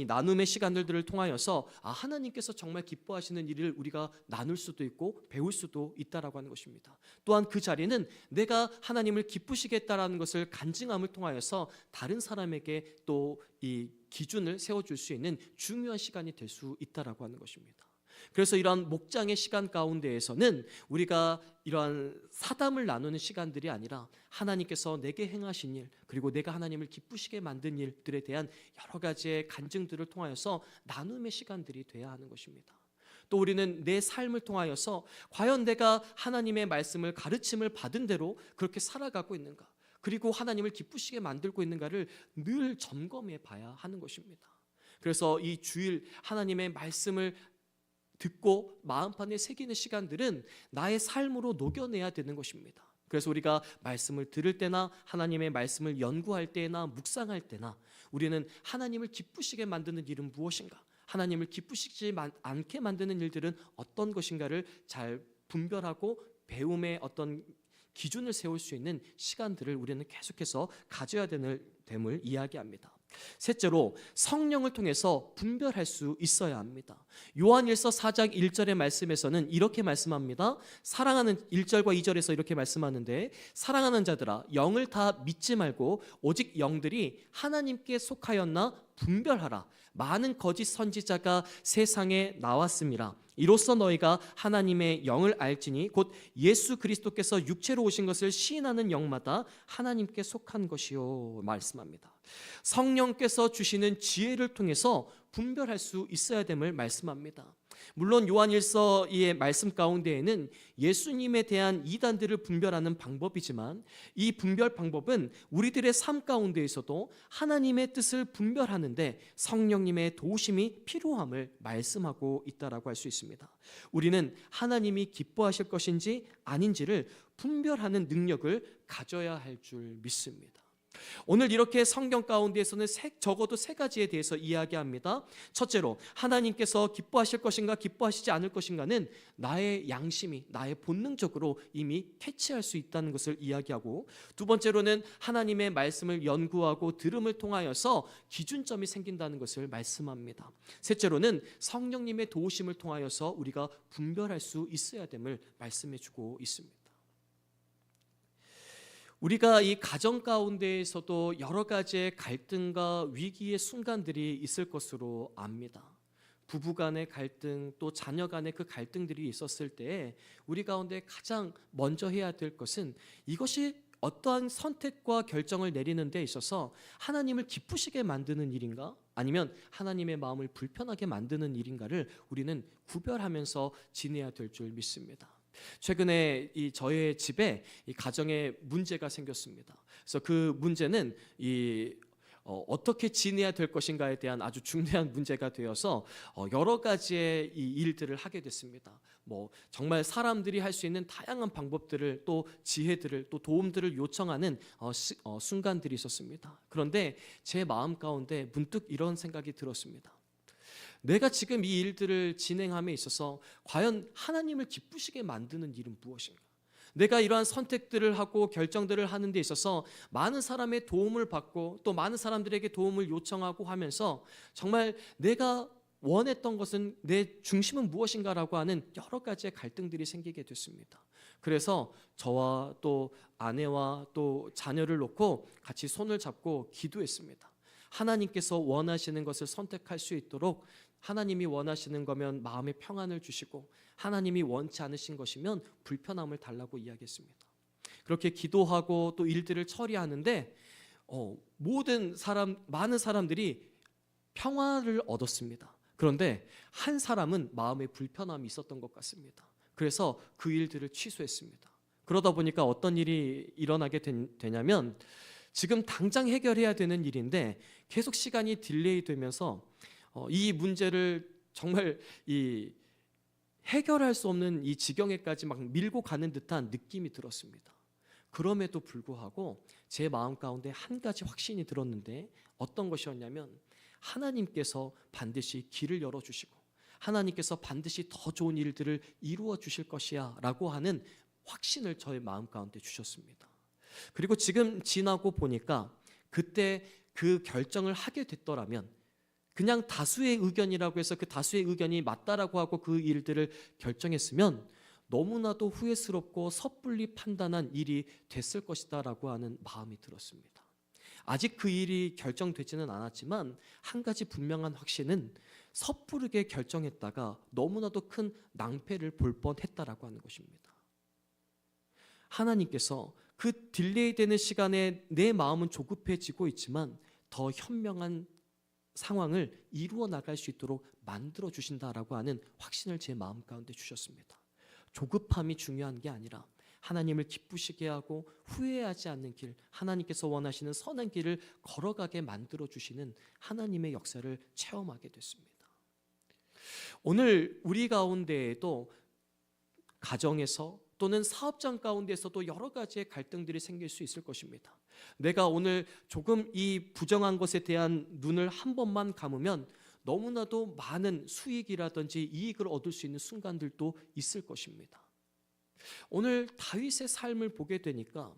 나눔의 시간들을 통하여서 하나님께서 정말 기뻐하시는 일을 우리가 나눌 수도 있고 배울 수도 있다라고 하는 것입니다. 또한 그 자리는 내가 하나님을 기쁘시게 했다라는 것을 간증함을 통하여서 다른 사람에게 또 이 기준을 세워줄 수 있는 중요한 시간이 될 수 있다라고 하는 것입니다. 그래서 이러한 목장의 시간 가운데에서는 우리가 이러한 사담을 나누는 시간들이 아니라 하나님께서 내게 행하신 일 그리고 내가 하나님을 기쁘시게 만든 일들에 대한 여러 가지의 간증들을 통하여서 나눔의 시간들이 돼야 하는 것입니다. 또 우리는 내 삶을 통하여서 과연 내가 하나님의 말씀을 가르침을 받은 대로 그렇게 살아가고 있는가 그리고 하나님을 기쁘시게 만들고 있는가를 늘 점검해 봐야 하는 것입니다. 그래서 이 주일 하나님의 말씀을 듣고 마음판에 새기는 시간들은 나의 삶으로 녹여내야 되는 것입니다. 그래서 우리가 말씀을 들을 때나 하나님의 말씀을 연구할 때나 묵상할 때나 우리는 하나님을 기쁘시게 만드는 일은 무엇인가 하나님을 기쁘시지 않게 만드는 일들은 어떤 것인가를 잘 분별하고 배움의 어떤 기준을 세울 수 있는 시간들을 우리는 계속해서 가져야 됨을 이야기합니다. 셋째로 성령을 통해서 분별할 수 있어야 합니다. 요한일서 4장 1절의 말씀에서는 이렇게 말씀합니다. 사랑하는 1절과 2절에서 이렇게 말씀하는데 사랑하는 자들아 영을 다 믿지 말고 오직 영들이 하나님께 속하였나 분별하라. 많은 거짓 선지자가 세상에 나왔습니다. 이로써 너희가 하나님의 영을 알지니 곧 예수 그리스도께서 육체로 오신 것을 시인하는 영마다 하나님께 속한 것이요 말씀합니다. 성령께서 주시는 지혜를 통해서 분별할 수 있어야 됨을 말씀합니다. 물론 요한일서의 말씀 가운데에는 예수님에 대한 이단들을 분별하는 방법이지만 이 분별 방법은 우리들의 삶 가운데에서도 하나님의 뜻을 분별하는데 성령님의 도우심이 필요함을 말씀하고 있다라고 할 수 있습니다. 우리는 하나님이 기뻐하실 것인지 아닌지를 분별하는 능력을 가져야 할 줄 믿습니다. 오늘 이렇게 성경 가운데에서는 적어도 세 가지에 대해서 이야기합니다. 첫째로 하나님께서 기뻐하실 것인가 기뻐하시지 않을 것인가는 나의 양심이 나의 본능적으로 이미 캐치할 수 있다는 것을 이야기하고 두 번째로는 하나님의 말씀을 연구하고 들음을 통하여서 기준점이 생긴다는 것을 말씀합니다. 셋째로는 성령님의 도우심을 통하여서 우리가 분별할 수 있어야 됨을 말씀해 주고 있습니다. 우리가 이 가정 가운데에서도 여러 가지의 갈등과 위기의 순간들이 있을 것으로 압니다. 부부 간의 갈등 또 자녀 간의 그 갈등들이 있었을 때 우리 가운데 가장 먼저 해야 될 것은 이것이 어떠한 선택과 결정을 내리는 데 있어서 하나님을 기쁘시게 만드는 일인가 아니면 하나님의 마음을 불편하게 만드는 일인가를 우리는 구별하면서 지내야 될 줄 믿습니다. 최근에 저의 집에 이 가정에 문제가 생겼습니다. 그래서 그 문제는 어떻게 지내야 될 것인가에 대한 아주 중대한 문제가 되어서 여러 가지의 이 일들을 하게 됐습니다. 뭐 정말 사람들이 할 수 있는 다양한 방법들을 또 지혜들을 또 도움들을 요청하는 순간들이 있었습니다. 그런데 제 마음 가운데 문득 이런 생각이 들었습니다. 내가 지금 이 일들을 진행함에 있어서 과연 하나님을 기쁘시게 만드는 일은 무엇인가? 내가 이러한 선택들을 하고 결정들을 하는 데 있어서 많은 사람의 도움을 받고 또 많은 사람들에게 도움을 요청하고 하면서 정말 내가 원했던 것은 내 중심은 무엇인가라고 하는 여러 가지의 갈등들이 생기게 됐습니다. 그래서 저와 또 아내와 또 자녀를 놓고 같이 손을 잡고 기도했습니다. 하나님께서 원하시는 것을 선택할 수 있도록 하나님이 원하시는 거면 마음의 평안을 주시고 하나님이 원치 않으신 것이면 불편함을 달라고 이야기했습니다. 그렇게 기도하고 또 일들을 처리하는데 많은 사람들이 평화를 얻었습니다. 그런데 한 사람은 마음에 불편함이 있었던 것 같습니다. 그래서 그 일들을 취소했습니다. 그러다 보니까 어떤 일이 일어나게 되냐면 지금 당장 해결해야 되는 일인데 계속 시간이 딜레이 되면서 이 문제를 정말 해결할 수 없는 이 지경에까지 막 밀고 가는 듯한 느낌이 들었습니다. 그럼에도 불구하고 제 마음 가운데 한 가지 확신이 들었는데 어떤 것이었냐면 하나님께서 반드시 길을 열어주시고 하나님께서 반드시 더 좋은 일들을 이루어 주실 것이야 라고 하는 확신을 저의 마음 가운데 주셨습니다. 그리고 지금 지나고 보니까 그때 그 결정을 하게 됐더라면 그냥 다수의 의견이라고 해서 그 다수의 의견이 맞다라고 하고 그 일들을 결정했으면 너무나도 후회스럽고 섣불리 판단한 일이 됐을 것이다라고 하는 마음이 들었습니다. 아직 그 일이 결정되지는 않았지만 한 가지 분명한 확신은 섣부르게 결정했다가 너무나도 큰 낭패를 볼 뻔했다라고 하는 것입니다. 하나님께서 그 딜레이 되는 시간에 내 마음은 조급해지고 있지만 더 현명한 상황을 이루어 나갈 수 있도록 만들어 주신다라고 하는 확신을 제 마음 가운데 주셨습니다. 조급함이 중요한 게 아니라 하나님을 기쁘시게 하고 후회하지 않는 길, 하나님께서 원하시는 선한 길을 걸어가게 만들어 주시는 하나님의 역사를 체험하게 됐습니다. 오늘 우리 가운데에도 가정에서 또는 사업장 가운데서도 여러 가지의 갈등들이 생길 수 있을 것입니다. 내가 오늘 조금 이 부정한 것에 대한 눈을 한 번만 감으면 너무나도 많은 수익이라든지 이익을 얻을 수 있는 순간들도 있을 것입니다. 오늘 다윗의 삶을 보게 되니까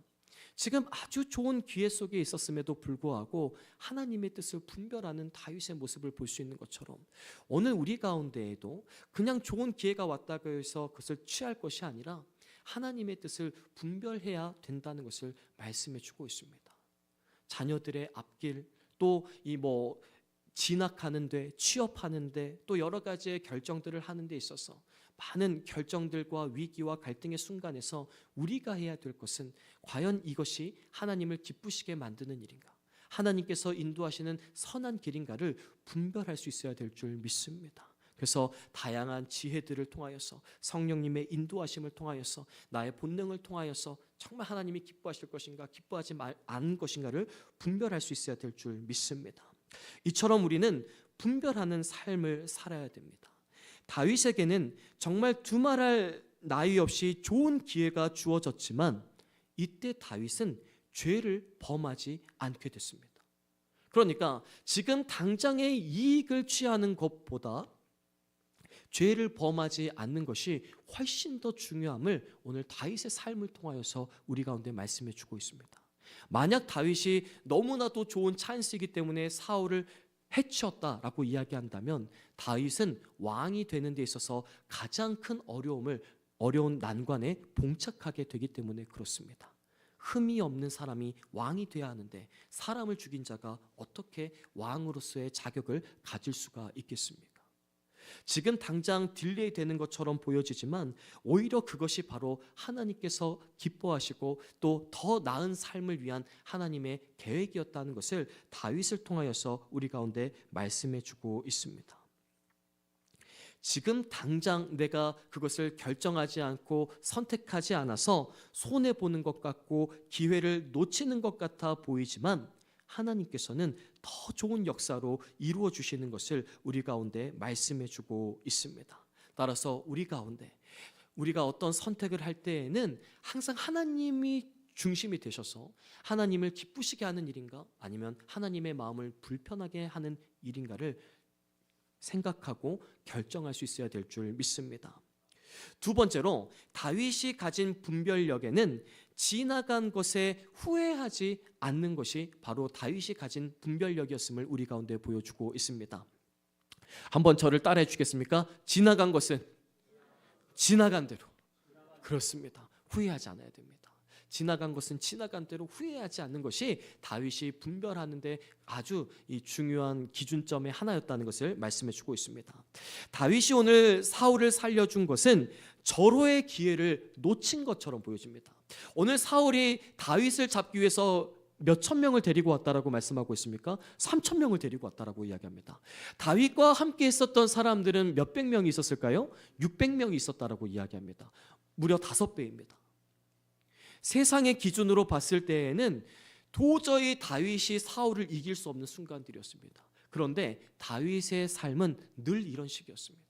지금 아주 좋은 기회 속에 있었음에도 불구하고 하나님의 뜻을 분별하는 다윗의 모습을 볼 수 있는 것처럼 오늘 우리 가운데에도 그냥 좋은 기회가 왔다고 해서 그것을 취할 것이 아니라 하나님의 뜻을 분별해야 된다는 것을 말씀해 주고 있습니다. 자녀들의 앞길 또 진학하는데 취업하는데 또 여러 가지의 결정들을 하는 데 있어서 많은 결정들과 위기와 갈등의 순간에서 우리가 해야 될 것은 과연 이것이 하나님을 기쁘시게 만드는 일인가, 하나님께서 인도하시는 선한 길인가를 분별할 수 있어야 될 줄 믿습니다. 그래서 다양한 지혜들을 통하여서 성령님의 인도하심을 통하여서 나의 본능을 통하여서 정말 하나님이 기뻐하실 것인가 기뻐하지 않은 것인가를 분별할 수 있어야 될 줄 믿습니다. 이처럼 우리는 분별하는 삶을 살아야 됩니다. 다윗에게는 정말 두말할 나위 없이 좋은 기회가 주어졌지만 이때 다윗은 죄를 범하지 않게 됐습니다. 그러니까 지금 당장의 이익을 취하는 것보다 죄를 범하지 않는 것이 훨씬 더 중요함을 오늘 다윗의 삶을 통하여서 우리 가운데 말씀해 주고 있습니다. 만약 다윗이 너무나도 좋은 찬스이기 때문에 사울을 해치웠다라고 이야기한다면 다윗은 왕이 되는 데 있어서 가장 큰 어려운 난관에 봉착하게 되기 때문에 그렇습니다. 흠이 없는 사람이 왕이 되어야 하는데 사람을 죽인 자가 어떻게 왕으로서의 자격을 가질 수가 있겠습니까? 지금 당장 딜레이 되는 것처럼 보여지지만 오히려 그것이 바로 하나님께서 기뻐하시고 또 더 나은 삶을 위한 하나님의 계획이었다는 것을 다윗을 통하여서 우리 가운데 말씀해 주고 있습니다. 지금 당장 내가 그것을 결정하지 않고 선택하지 않아서 손해보는 것 같고 기회를 놓치는 것 같아 보이지만 하나님께서는 더 좋은 역사로 이루어 주시는 것을 우리 가운데 말씀해 주고 있습니다. 따라서 우리 가운데 우리가 어떤 선택을 할 때에는 항상 하나님이 중심이 되셔서 하나님을 기쁘시게 하는 일인가 아니면 하나님의 마음을 불편하게 하는 일인가를 생각하고 결정할 수 있어야 될 줄 믿습니다. 두 번째로 다윗이 가진 분별력에는 지나간 것에 후회하지 않는 것이 바로 다윗이 가진 분별력이었음을 우리 가운데 보여주고 있습니다. 한번 저를 따라해 주겠습니까? 지나간 것은 지나간 대로. 그렇습니다. 후회하지 않아야 됩니다. 지나간 것은 지나간 대로 후회하지 않는 것이 다윗이 분별하는 데 아주 중요한 기준점의 하나였다는 것을 말씀해 주고 있습니다. 다윗이 오늘 사울을 살려준 것은 절호의 기회를 놓친 것처럼 보여집니다. 오늘 사울이 다윗을 잡기 위해서 몇천 명을 데리고 왔다라고 말씀하고 있습니까? 3천 명을 데리고 왔다라고 이야기합니다. 다윗과 함께 있었던 사람들은 몇백 명이 있었을까요? 600명이 있었다라고 이야기합니다. 무려 5배입니다. 세상의 기준으로 봤을 때에는 도저히 다윗이 사울을 이길 수 없는 순간들이었습니다. 그런데 다윗의 삶은 늘 이런 식이었습니다.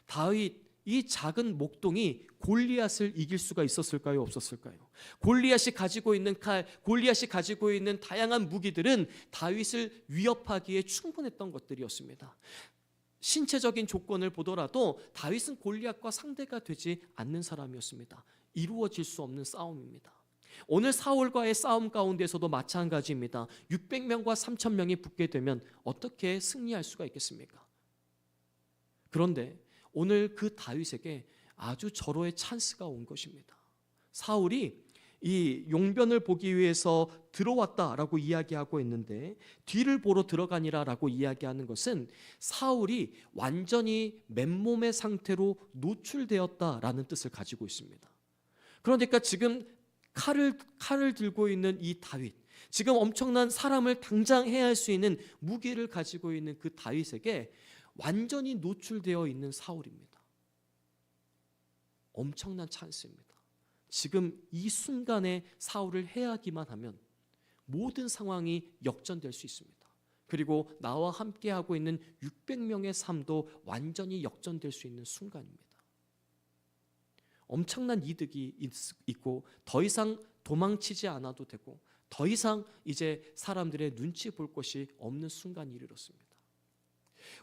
다윗, 이 작은 목동이 골리앗을 이길 수가 있었을까요? 없었을까요? 골리앗이 가지고 있는 칼, 골리앗이 가지고 있는 다양한 무기들은 다윗을 위협하기에 충분했던 것들이었습니다. 신체적인 조건을 보더라도 다윗은 골리앗과 상대가 되지 않는 사람이었습니다. 이루어질 수 없는 싸움입니다. 오늘 사울과의 싸움 가운데서도 마찬가지입니다. 600명과 3,000명이 붙게 되면 어떻게 승리할 수가 있겠습니까? 그런데 오늘 그 다윗에게 아주 절호의 찬스가 온 것입니다. 사울이 이 용변을 보기 위해서 들어왔다라고 이야기하고 있는데 뒤를 보러 들어가니라라고 이야기하는 것은 사울이 완전히 맨몸의 상태로 노출되었다라는 뜻을 가지고 있습니다. 그러니까 지금 칼을 들고 있는 이 다윗, 지금 엄청난 사람을 당장 해할 수 있는 무기를 가지고 있는 그 다윗에게 완전히 노출되어 있는 사울입니다. 엄청난 찬스입니다. 지금 이 순간에 사울을 해하기만 하면 모든 상황이 역전될 수 있습니다. 그리고 나와 함께하고 있는 600명의 삶도 완전히 역전될 수 있는 순간입니다. 엄청난 이득이 있고 더 이상 도망치지 않아도 되고 더 이상 이제 사람들의 눈치 볼 것이 없는 순간이 이르렀습니다.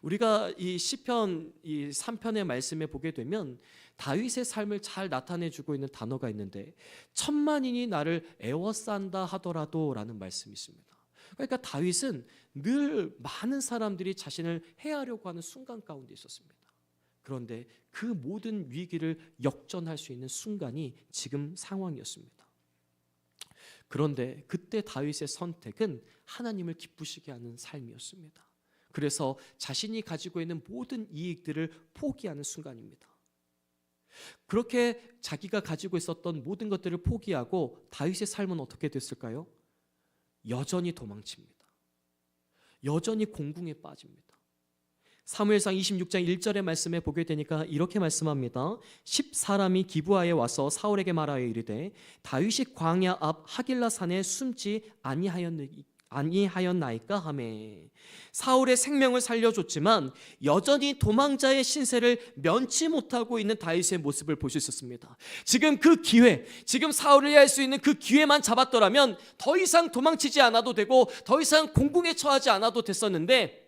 우리가 이 시편 3편의 말씀에 보게 되면 다윗의 삶을 잘 나타내주고 있는 단어가 있는데 천만인이 나를 애워싼다 하더라도 라는 말씀이 있습니다. 그러니까 다윗은 늘 많은 사람들이 자신을 해하려고 하는 순간 가운데 있었습니다. 그런데 그 모든 위기를 역전할 수 있는 순간이 지금 상황이었습니다. 그런데 그때 다윗의 선택은 하나님을 기쁘시게 하는 삶이었습니다. 그래서 자신이 가지고 있는 모든 이익들을 포기하는 순간입니다. 그렇게 자기가 가지고 있었던 모든 것들을 포기하고 다윗의 삶은 어떻게 됐을까요? 여전히 도망칩니다. 여전히 공궁에 빠집니다. 사무엘상 26장 1절의 말씀에 보게 되니까 이렇게 말씀합니다. 10사람이 기브아에 와서 사울에게 말하여 이르되 다윗이 광야 앞 하길라 산에 숨지 아니하였나이까 하매. 사울의 생명을 살려줬지만 여전히 도망자의 신세를 면치 못하고 있는 다윗의 모습을 볼 수 있었습니다. 지금 그 기회, 지금 사울을 해할 수 있는 그 기회만 잡았더라면 더 이상 도망치지 않아도 되고 더 이상 공궁에 처하지 않아도 됐었는데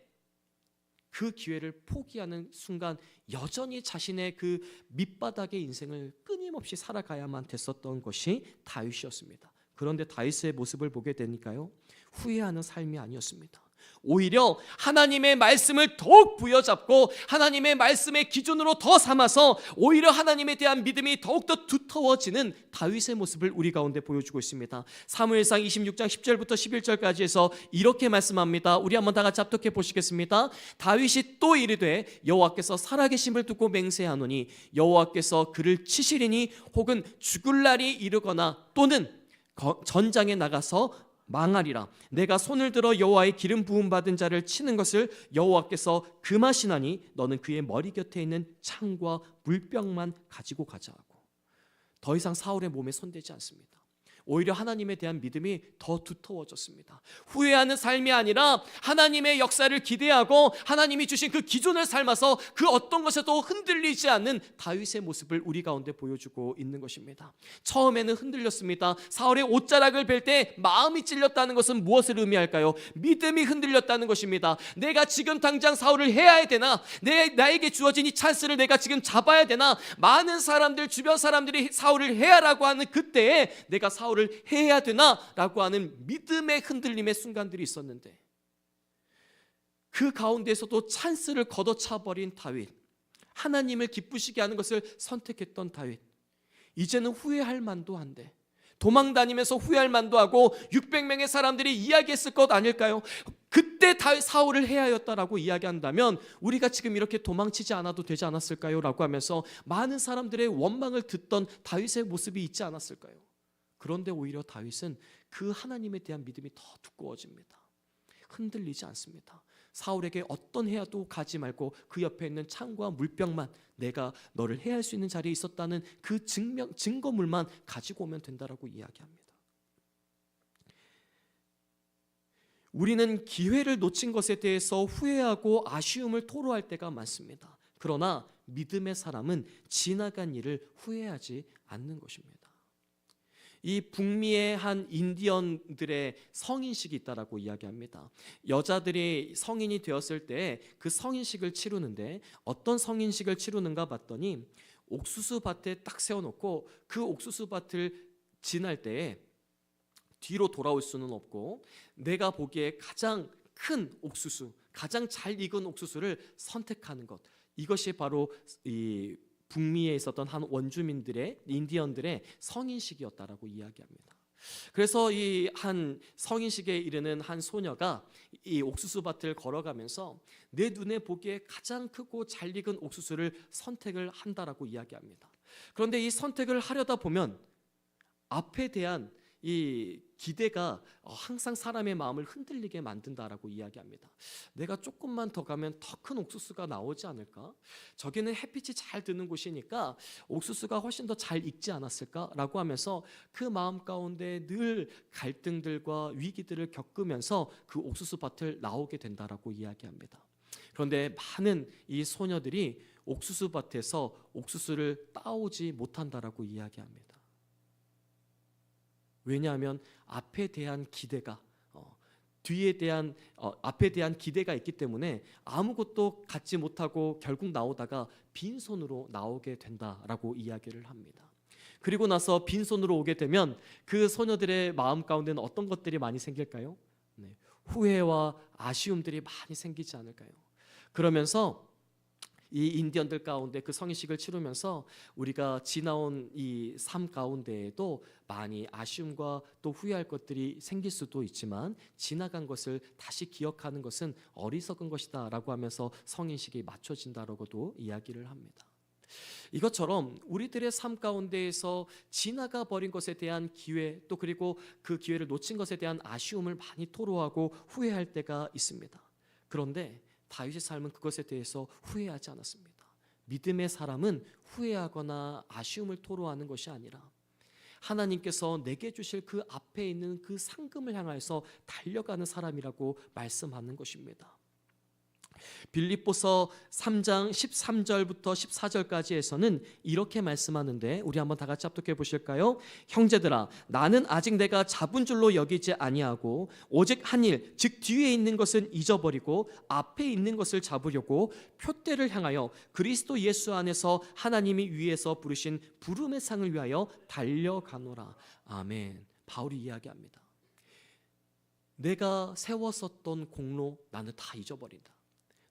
그 기회를 포기하는 순간 여전히 자신의 그 밑바닥의 인생을 끊임없이 살아가야만 됐었던 것이 다윗이었습니다. 그런데 다윗의 모습을 보게 되니까요, 후회하는 삶이 아니었습니다. 오히려 하나님의 말씀을 더욱 부여잡고 하나님의 말씀의 기준으로 더 삼아서 오히려 하나님에 대한 믿음이 더욱더 두터워지는 다윗의 모습을 우리 가운데 보여주고 있습니다. 사무엘상 26장 10절부터 11절까지 해서 이렇게 말씀합니다. 우리 한번 다 같이 합독해 보시겠습니다. 다윗이 또 이르되 여호와께서 살아계심을 두고 맹세하노니 여호와께서 그를 치시리니 혹은 죽을 날이 이르거나 또는 전장에 나가서 망하리라. 내가 손을 들어 여호와의 기름 부음 받은 자를 치는 것을 여호와께서 금하시나니 너는 그의 머리 곁에 있는 창과 물병만 가지고 가자 하고, 더 이상 사울의 몸에 손대지 않습니다. 오히려 하나님에 대한 믿음이 더 두터워졌습니다. 후회하는 삶이 아니라 하나님의 역사를 기대하고 하나님이 주신 그 기존을 삶아서 그 어떤 것에도 흔들리지 않는 다윗의 모습을 우리 가운데 보여주고 있는 것입니다. 처음에는 흔들렸습니다. 사울의 옷자락을 벨 때 마음이 찔렸다는 것은 무엇을 의미할까요? 믿음이 흔들렸다는 것입니다. 내가 지금 당장 사울을 해야 되나? 나에게 주어진 이 찬스를 내가 지금 잡아야 되나? 많은 사람들, 주변 사람들이 사울을 해야라고 하는 그때에 내가 사울을 해야 되나? 라고 하는 믿음의 흔들림의 순간들이 있었는데, 그 가운데서도 찬스를 걷어차버린 다윗, 하나님을 기쁘시게 하는 것을 선택했던 다윗, 이제는 후회할 만도 한데, 도망다니면서 후회할 만도 하고 600명의 사람들이 이야기했을 것 아닐까요? 그때 사울을 해야 했다라고 이야기한다면 우리가 지금 이렇게 도망치지 않아도 되지 않았을까요? 라고 하면서 많은 사람들의 원망을 듣던 다윗의 모습이 있지 않았을까요? 그런데 오히려 다윗은 그 하나님에 대한 믿음이 더 두꺼워집니다. 흔들리지 않습니다. 사울에게 어떤 해야도 가지 말고 그 옆에 있는 창과 물병만, 내가 너를 해할 수 있는 자리에 있었다는 그 증거물만 가지고 오면 된다라고 이야기합니다. 우리는 기회를 놓친 것에 대해서 후회하고 아쉬움을 토로할 때가 많습니다. 그러나 믿음의 사람은 지나간 일을 후회하지 않는 것입니다. 이 북미의 한 인디언들의 성인식이 있다라고 이야기합니다. 여자들이 성인이 되었을 때 그 성인식을 치르는데, 어떤 성인식을 치르는가 봤더니 옥수수 밭에 딱 세워놓고 그 옥수수 밭을 지날 때에 뒤로 돌아올 수는 없고, 내가 보기에 가장 큰 옥수수, 가장 잘 익은 옥수수를 선택하는 것, 이것이 바로 이 북미에 있었던 한 원주민들의, 인디언들의 성인식이었다라고 이야기합니다. 그래서 이 한 성인식에 이르는 한 소녀가 이 옥수수밭을 걸어가면서 내 눈에 보기에 가장 크고 잘 익은 옥수수를 선택을 한다라고 이야기합니다. 그런데 이 선택을 하려다 보면 앞에 대한 이 기대가 항상 사람의 마음을 흔들리게 만든다라고 이야기합니다. 내가 조금만 더 가면 더 큰 옥수수가 나오지 않을까? 저기는 햇빛이 잘 드는 곳이니까 옥수수가 훨씬 더 잘 익지 않았을까라고 하면서 그 마음 가운데 늘 갈등들과 위기들을 겪으면서 그 옥수수 밭을 나오게 된다라고 이야기합니다. 그런데 많은 이 소녀들이 옥수수 밭에서 옥수수를 따오지 못한다라고 이야기합니다. 왜냐하면 앞에 대한 기대가, 앞에 대한 기대가 있기 때문에 아무것도 갖지 못하고 결국 나오다가 빈손으로 나오게 된다라고 이야기를 합니다. 그리고 나서 빈손으로 오게 되면 그 소녀들의 마음 가운데는 어떤 것들이 많이 생길까요? 후회와 아쉬움들이 많이 생기지 않을까요? 그러면서 이 인디언들 가운데 그 성인식을 치르면서 우리가 지나온 이 삶 가운데에도 많이 아쉬움과 또 후회할 것들이 생길 수도 있지만, 지나간 것을 다시 기억하는 것은 어리석은 것이다 라고 하면서 성인식이 맞춰진다라고도 이야기를 합니다. 이것처럼 우리들의 삶 가운데에서 지나가 버린 것에 대한 기회, 또 그리고 그 기회를 놓친 것에 대한 아쉬움을 많이 토로하고 후회할 때가 있습니다. 그런데 다윗의 삶은 그것에 대해서 후회하지 않았습니다. 믿음의 사람은 후회하거나 아쉬움을 토로하는 것이 아니라 하나님께서 내게 주실 그 앞에 있는 그 상급을 향해서 달려가는 사람이라고 말씀하는 것입니다. 빌립보서 3장 13절부터 14절까지에서는 이렇게 말씀하는데, 우리 한번 다 같이 합독해 보실까요? 형제들아, 나는 아직 내가 잡은 줄로 여기지 아니하고 오직 한 일, 즉 뒤에 있는 것은 잊어버리고 앞에 있는 것을 잡으려고 표대를 향하여 그리스도 예수 안에서 하나님이 위에서 부르신 부름의 상을 위하여 달려가노라. 아멘. 바울이 이야기합니다. 내가 세웠었던 공로 나는 다 잊어버린다.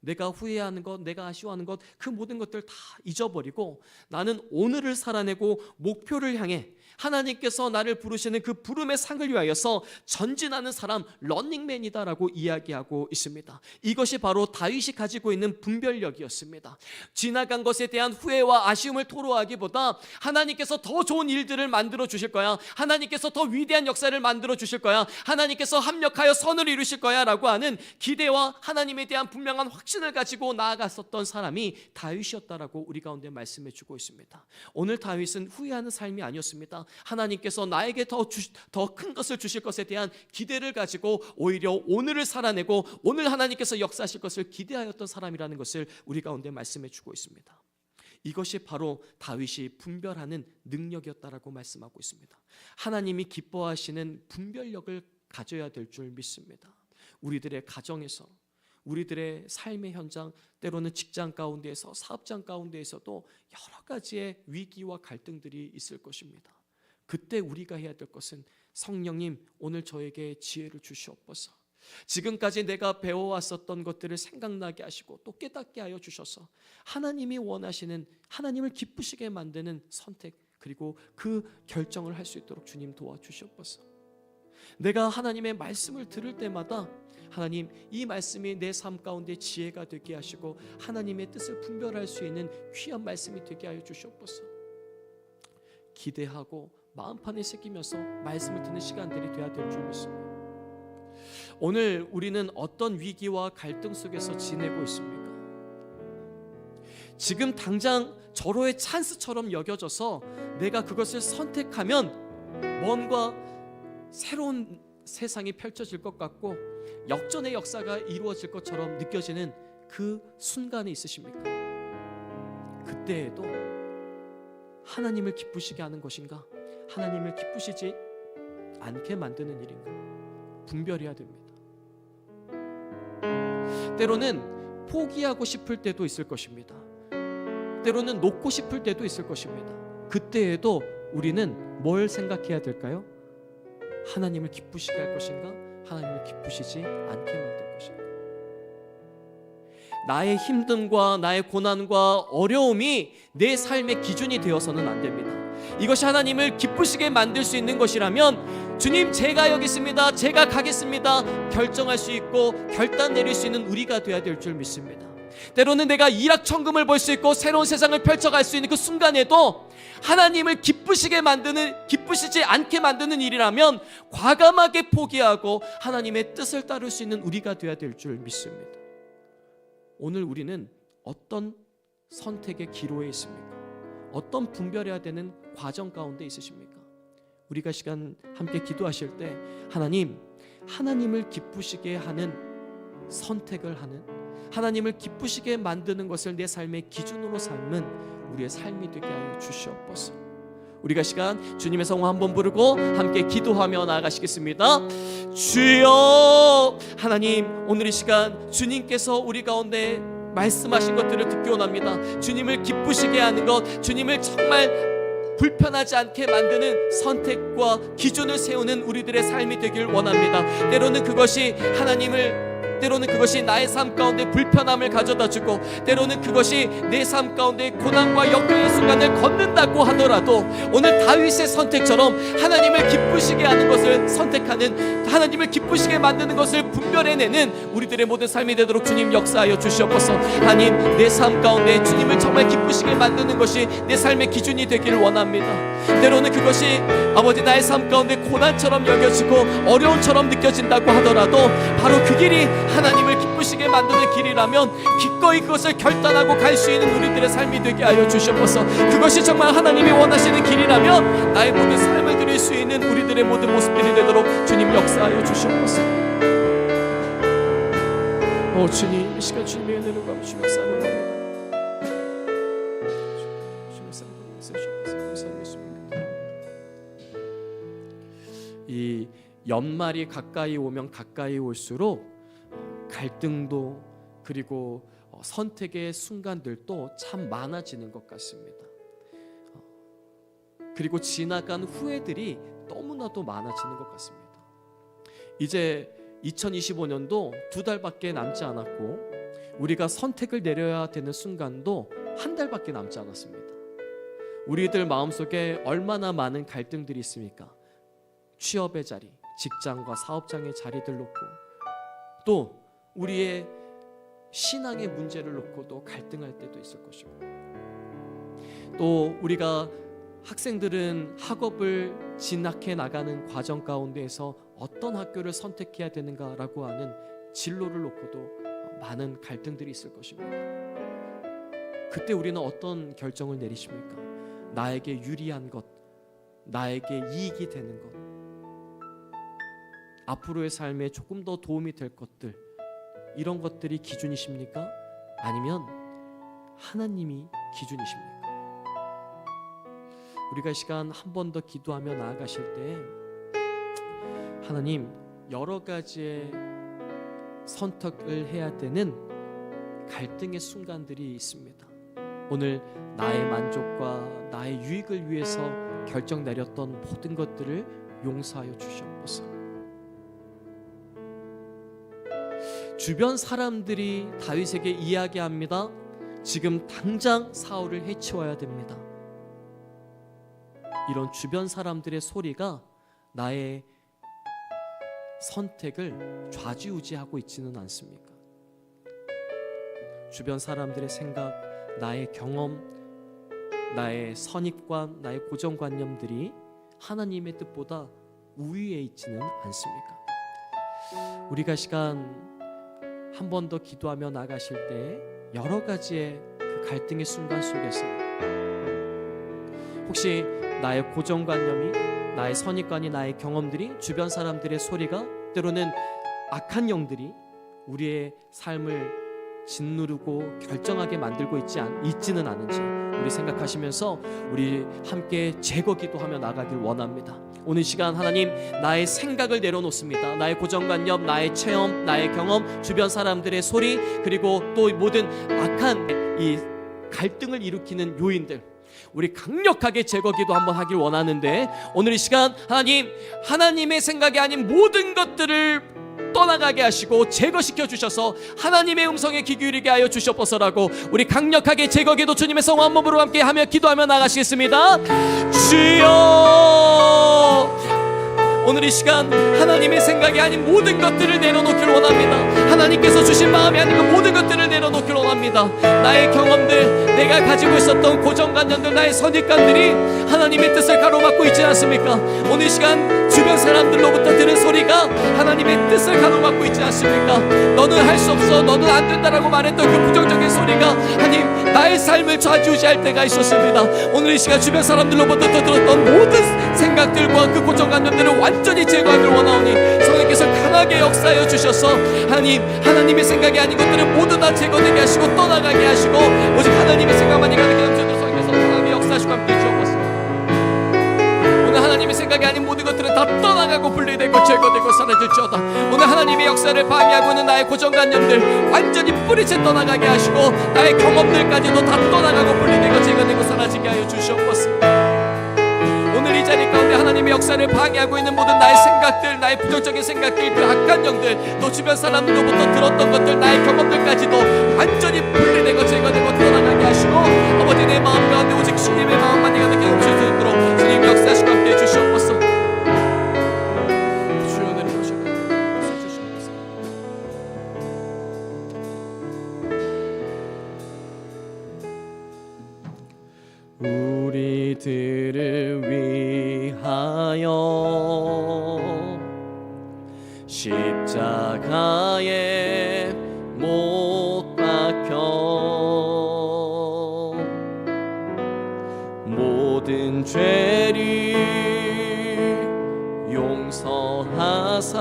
내가 후회하는 것, 내가 아쉬워하는 것, 그 모든 것들 다 잊어버리고 나는 오늘을 살아내고 목표를 향해 하나님께서 나를 부르시는 그 부름의 상을 위하여서 전진하는 사람, 런닝맨이다라고 이야기하고 있습니다. 이것이 바로 다윗이 가지고 있는 분별력이었습니다. 지나간 것에 대한 후회와 아쉬움을 토로하기보다 하나님께서 더 좋은 일들을 만들어 주실 거야, 하나님께서 더 위대한 역사를 만들어 주실 거야, 하나님께서 합력하여 선을 이루실 거야 라고 하는 기대와 하나님에 대한 분명한 확신을 가지고 나아갔었던 사람이 다윗이었다라고 우리 가운데 말씀해 주고 있습니다. 오늘 다윗은 후회하는 삶이 아니었습니다. 하나님께서 나에게 더 큰 것을 주실 것에 대한 기대를 가지고 오히려 오늘을 살아내고 오늘 하나님께서 역사하실 것을 기대하였던 사람이라는 것을 우리 가운데 말씀해 주고 있습니다. 이것이 바로 다윗이 분별하는 능력이었다라고 말씀하고 있습니다. 하나님이 기뻐하시는 분별력을 가져야 될 줄 믿습니다. 우리들의 가정에서, 우리들의 삶의 현장, 때로는 직장 가운데에서, 사업장 가운데에서도 여러 가지의 위기와 갈등들이 있을 것입니다. 그때 우리가 해야 될 것은 성령님, 오늘 저에게 지혜를 주시옵소서. 지금까지 내가 배워왔었던 것들을 생각나게 하시고 또 깨닫게 하여 주셔서 하나님이 원하시는, 하나님을 기쁘시게 만드는 선택, 그리고 그 결정을 할 수 있도록 주님 도와주시옵소서. 내가 하나님의 말씀을 들을 때마다 하나님, 이 말씀이 내 삶 가운데 지혜가 되게 하시고 하나님의 뜻을 분별할 수 있는 귀한 말씀이 되게 하여 주시옵소서. 기대하고 마음판에 새기면서 말씀을 듣는 시간들이 되어야 될 줄 믿습니다. 오늘 우리는 어떤 위기와 갈등 속에서 지내고 있습니까? 지금 당장 절호의 찬스처럼 여겨져서 내가 그것을 선택하면 뭔가 새로운 세상이 펼쳐질 것 같고 역전의 역사가 이루어질 것처럼 느껴지는 그 순간이 있으십니까? 그때에도 하나님을 기쁘시게 하는 것인가, 하나님을 기쁘시지 않게 만드는 일인가 분별해야 됩니다. 때로는 포기하고 싶을 때도 있을 것입니다. 때로는 놓고 싶을 때도 있을 것입니다. 그때에도 우리는 뭘 생각해야 될까요? 하나님을 기쁘시게 할 것인가, 하나님을 기쁘시지 않게 만들 것인가. 나의 힘듦과 나의 고난과 어려움이 내 삶의 기준이 되어서는 안 됩니다. 이것이 하나님을 기쁘시게 만들 수 있는 것이라면 주님, 제가 여기 있습니다, 제가 가겠습니다 결정할 수 있고 결단 내릴 수 있는 우리가 되어야 될 줄 믿습니다. 때로는 내가 일확천금을 벌 수 있고 새로운 세상을 펼쳐갈 수 있는 그 순간에도 하나님을 기쁘시게 만드는, 기쁘시지 않게 만드는 일이라면 과감하게 포기하고 하나님의 뜻을 따를 수 있는 우리가 되어야 될 줄 믿습니다. 오늘 우리는 어떤 선택의 기로에 있습니까? 어떤 분별해야 되는 과정 가운데 있으십니까? 우리가 시간 함께 기도하실 때 하나님, 하나님을 기쁘시게 하는 선택을 하는, 하나님을 기쁘시게 만드는 것을 내 삶의 기준으로 삼는 우리의 삶이 되게 하여 주시옵소서. 우리가 시간 주님의 성호 한번 부르고 함께 기도하며 나아가시겠습니다. 주여, 하나님, 오늘 이 시간 주님께서 우리 가운데 말씀하신 것들을 듣기 원합니다. 주님을 기쁘시게 하는 것, 주님을 정말 불편하지 않게 만드는 선택과 기준을 세우는 우리들의 삶이 되길 원합니다. 때로는 그것이 때로는 그것이 나의 삶 가운데 불편함을 가져다 주고, 때로는 그것이 내 삶 가운데 고난과 역경의 순간을 걷는다고 하더라도 오늘 다윗의 선택처럼 하나님을 기쁘시게 하는 것을 선택하는, 하나님을 기쁘시게 만드는 것을 분별해내는 우리들의 모든 삶이 되도록 주님 역사하여 주시옵소서. 하나님, 내 삶 가운데 주님을 정말 기쁘시게 만드는 것이 내 삶의 기준이 되기를 원합니다. 때로는 그것이 아버지 나의 삶 가운데 고난처럼 여겨지고 어려움처럼 느껴진다고 하더라도 바로 그 길이 하나님을 기쁘시게 만드는 길이라면 기꺼이 그것을 결단하고 갈 수 있는 우리들의 삶이 되게 하여 주시옵소서. 그것이 정말 하나님이 원하시는 길이라면 나의 모든 삶을 드릴 수 있는 우리들의 모든 모습들이 되도록 주님 역사하여 주시옵소서. 오 주님, 이 시간 주님의 은혜로 감 주님 역사하는 겁니다. 주님 역사하는 이 연말이 가까이 오면 가까이 올수록 갈등도 그리고 선택의 순간들도 참 많아지는 것 같습니다. 그리고 지나간 후회들이 너무나도 많아지는 것 같습니다. 이제 2025년도 2달밖에 남지 않았고 우리가 선택을 내려야 되는 순간도 1달밖에 남지 않았습니다. 우리들 마음속에 얼마나 많은 갈등들이 있습니까? 취업의 자리, 직장과 사업장의 자리들 놓고, 또 우리의 신앙의 문제를 놓고도 갈등할 때도 있을 것이고, 또 우리가 학생들은 학업을 진학해 나가는 과정 가운데에서 어떤 학교를 선택해야 되는가라고 하는 진로를 놓고도 많은 갈등들이 있을 것입니다. 그때 우리는 어떤 결정을 내리십니까? 나에게 유리한 것, 나에게 이익이 되는 것, 앞으로의 삶에 조금 더 도움이 될 것들, 이런 것들이 기준이십니까? 아니면 하나님이 기준이십니까? 우리가 이 시간 한 번 더 기도하며 나아가실 때, 하나님, 여러 가지의 선택을 해야 되는 갈등의 순간들이 있습니다. 오늘 나의 만족과 나의 유익을 위해서 결정 내렸던 모든 것들을 용서하여 주시옵소서. 주변 사람들이 다윗에게 이야기합니다. 지금 당장 사울을 해치워야 됩니다. 이런 주변 사람들의 소리가 나의 선택을 좌지우지하고 있지는 않습니까? 주변 사람들의 생각, 나의 경험, 나의 선입관, 나의 고정관념들이 하나님의 뜻보다 우위에 있지는 않습니까? 우리가 시간 한 번 더 기도하며 나가실 때 여러 가지의 그 갈등의 순간 속에서 혹시 나의 고정관념이, 나의 선입관이, 나의 경험들이, 주변 사람들의 소리가, 때로는 악한 영들이 우리의 삶을 짓누르고 결정하게 만들고 있지는 않은지 우리 생각하시면서 우리 함께 제거 기도하며 나가길 원합니다. 오늘 시간 하나님, 나의 생각을 내려놓습니다. 나의 고정관념, 나의 체험, 나의 경험, 주변 사람들의 소리, 그리고 또 모든 악한 이 갈등을 일으키는 요인들, 우리 강력하게 제거기도 한번 하길 원하는데, 오늘 이 시간 하나님, 하나님의 생각이 아닌 모든 것들을 떠나가게 하시고 제거시켜 주셔서 하나님의 음성에 귀 기울이게 하여 주시옵소서라고 우리 강력하게 제거기도 주님의 성화 한 몸으로 함께 하며 기도하며 나가시겠습니다. 주여, 오늘 이 시간 하나님의 생각이 아닌 모든 것들을 내려놓기를 원합니다. 하나님께서 주신 마음이 아닌 그 모든 것들을 내려놓기를 원합니다. 나의 경험들, 내가 가지고 있었던 고정관념들, 나의 선입관들이 하나님의 뜻을 가로막고 있지 않습니까? 오늘 이 시간 주변 사람들로부터 들은 소리가 하나님의 뜻을 가로막고 있지 않습니까? 너는 할 수 없어, 너는 안 된다라고 말했던 그 부정적인 소리가 하나님 나의 삶을 좌지우지할 때가 있었습니다. 오늘 이 시간 주변 사람들로부터 들었던 모든 생각들과 그 고정관념들을 완전히 제거하길 원하오니 성령께서 강하게 역사하여 주셔서 하나님의 생각이 아닌 것들을 모두 다 제거되게 하시고 떠나가게 하시고 오직 하나님의 생각만이 가득히 넘치는 성령께서 강하게 역사하시고 함께 주옵소서. 오늘 하나님의 생각이 아닌 모든 것들은 다 떠나가고 분리되고 제거되고 사라질지어다. 오늘 하나님의 역사를 방해하고 있는 나의 고정관념들 완전히 뿌리채 떠나가게 하시고 나의 경험들까지도 다 떠나가고 분리되고 제거되고 사라지게 하여 주시옵소서. 오늘 이 자리 가운데 하나님의 역사를 방해하고 있는 모든 나의 생각들, 나의 부정적인 생각들, 그 악한 영들, 또 주변 사람들로부터 들었던 것들, 나의 경험들까지도 완전히 분리되고 제거되고 떠나가게 하시고 아버지, 내 마음 가운데 오직 주님의 마음만이 가득히 넘칠 수 있도록 주님 역사하시고 함께 해주시옵소서. 주여 내려오시고 주시옵소서. 우리들을 위하여 십자가에 못 박혀 모든 죄를 용서하사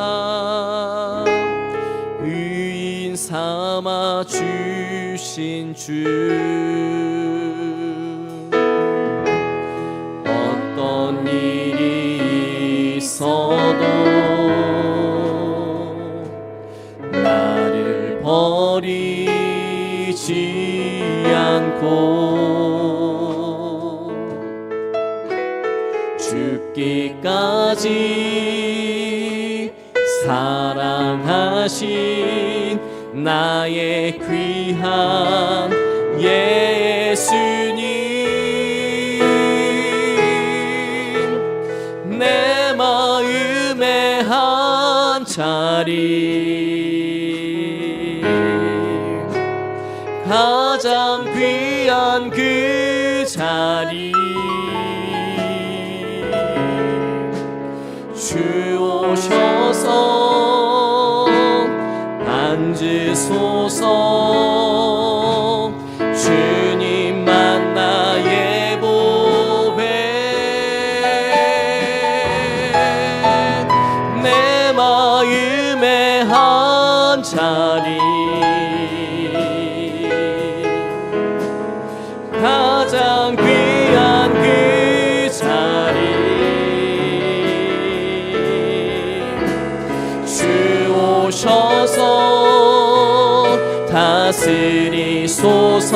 의인 삼아 주신 주, 어떤 일이 있어도 나를 버리지 않고 죽기까지 사랑하신 나의 귀한 예수님, 자리, 가장 귀한 그 자리, 주 오셔서 앉으소서. 주님만 나의 보배, 내 마음의 한 자리, 가장 귀한 그 자리, 주 오셔서 다스리소서.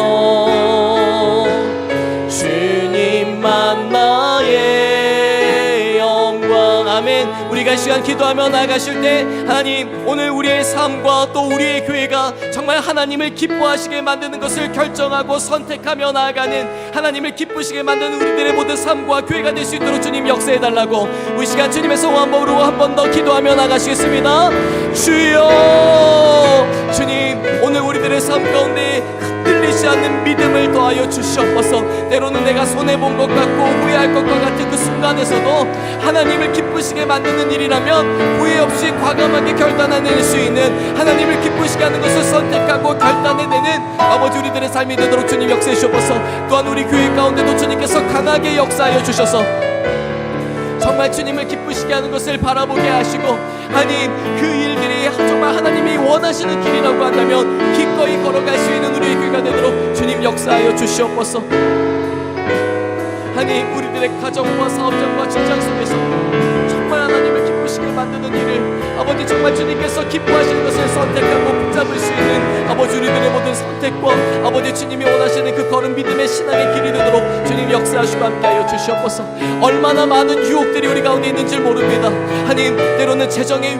주님만 나의 영광. 아멘. 우리가 이 시간 기도하며 나가실 때 하나님, 오늘 우리의 삶과 또 우리의 교회가 정말 하나님을 기뻐하시게 만드는 것을 결정하고 선택하며 나아가는, 하나님을 기쁘시게 만드는 우리들의 모든 삶과 교회가 될 수 있도록 주님 역사해달라고 우리 시간 주님의 성화 부르고 한 번 더 기도하며 나가시겠습니다. 주여, 주님, 오늘 우리들의 삶 가운데 흔들리지 않는 믿음을 더하여 주시옵소서. 때로는 내가 손해본 것 같고 후회할 것과 같은 그 순간에서도 하나님을 기쁘시게 만드는 일이라면 후회 없이 과감하게 결단해낼 수 있는, 하나님을 기쁘시게 하는 것을 선택하고 결단해내는 아버지 우리들의 삶이 되도록 주님 역사해 주옵소서. 또한 우리 교회 가운데도 주님께서 강하게 역사하여 주셔서 정말 주님을 기쁘시게 하는 것을 바라보게 하시고, 하나님 그 일들이 정말 하나님이 원하시는 길이라고 한다면 기꺼이 걸어갈 수 있는 우리의 교회가 되도록 주님 역사하여 주시옵소서. 하나님 우리들의 가정과 사업장과 직장 속에서 정말 하나님을 기쁘시게 만드는 일을 아버지 정말 주님께서 기뻐하시는 것을 선택하고 붙잡을 수 있는 아버지 우리들의 모든 선택과 아버지 주님이 원하시는 그 걸음 믿음의 신앙의 길이 되도록 주님 역사하시고 함께하여 주시옵소서. 얼마나 많은 유혹들이 우리 가운데 있는 줄 모릅니다. 하나님 때로는 재정의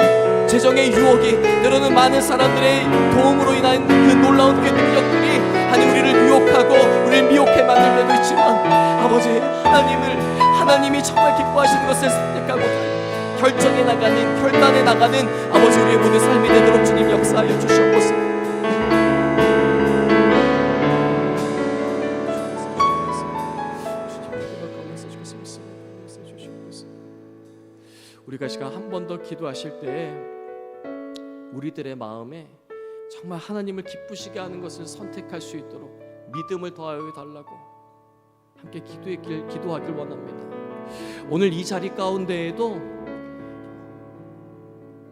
유혹이, 때로는 많은 사람들의 도움으로 인한 그 놀라운 그 능력들이 하나님 우리를 유혹하고 우리를 미혹해 만들 때도 있지만 아버지 하나님이 정말 기뻐하시는 것을 선택하고 결정해 나가는, 결단해 나가는 아버지 우리의 모든 삶이 되도록 주님 역사하여 주시옵소서. 우리가 시간 한 번 더 기도하실 때 우리들의 마음에 정말 하나님을 기쁘시게 하는 것을 선택할 수 있도록 믿음을 더하여 달라고 함께 기도하길 원합니다. 오늘 이 자리 가운데에도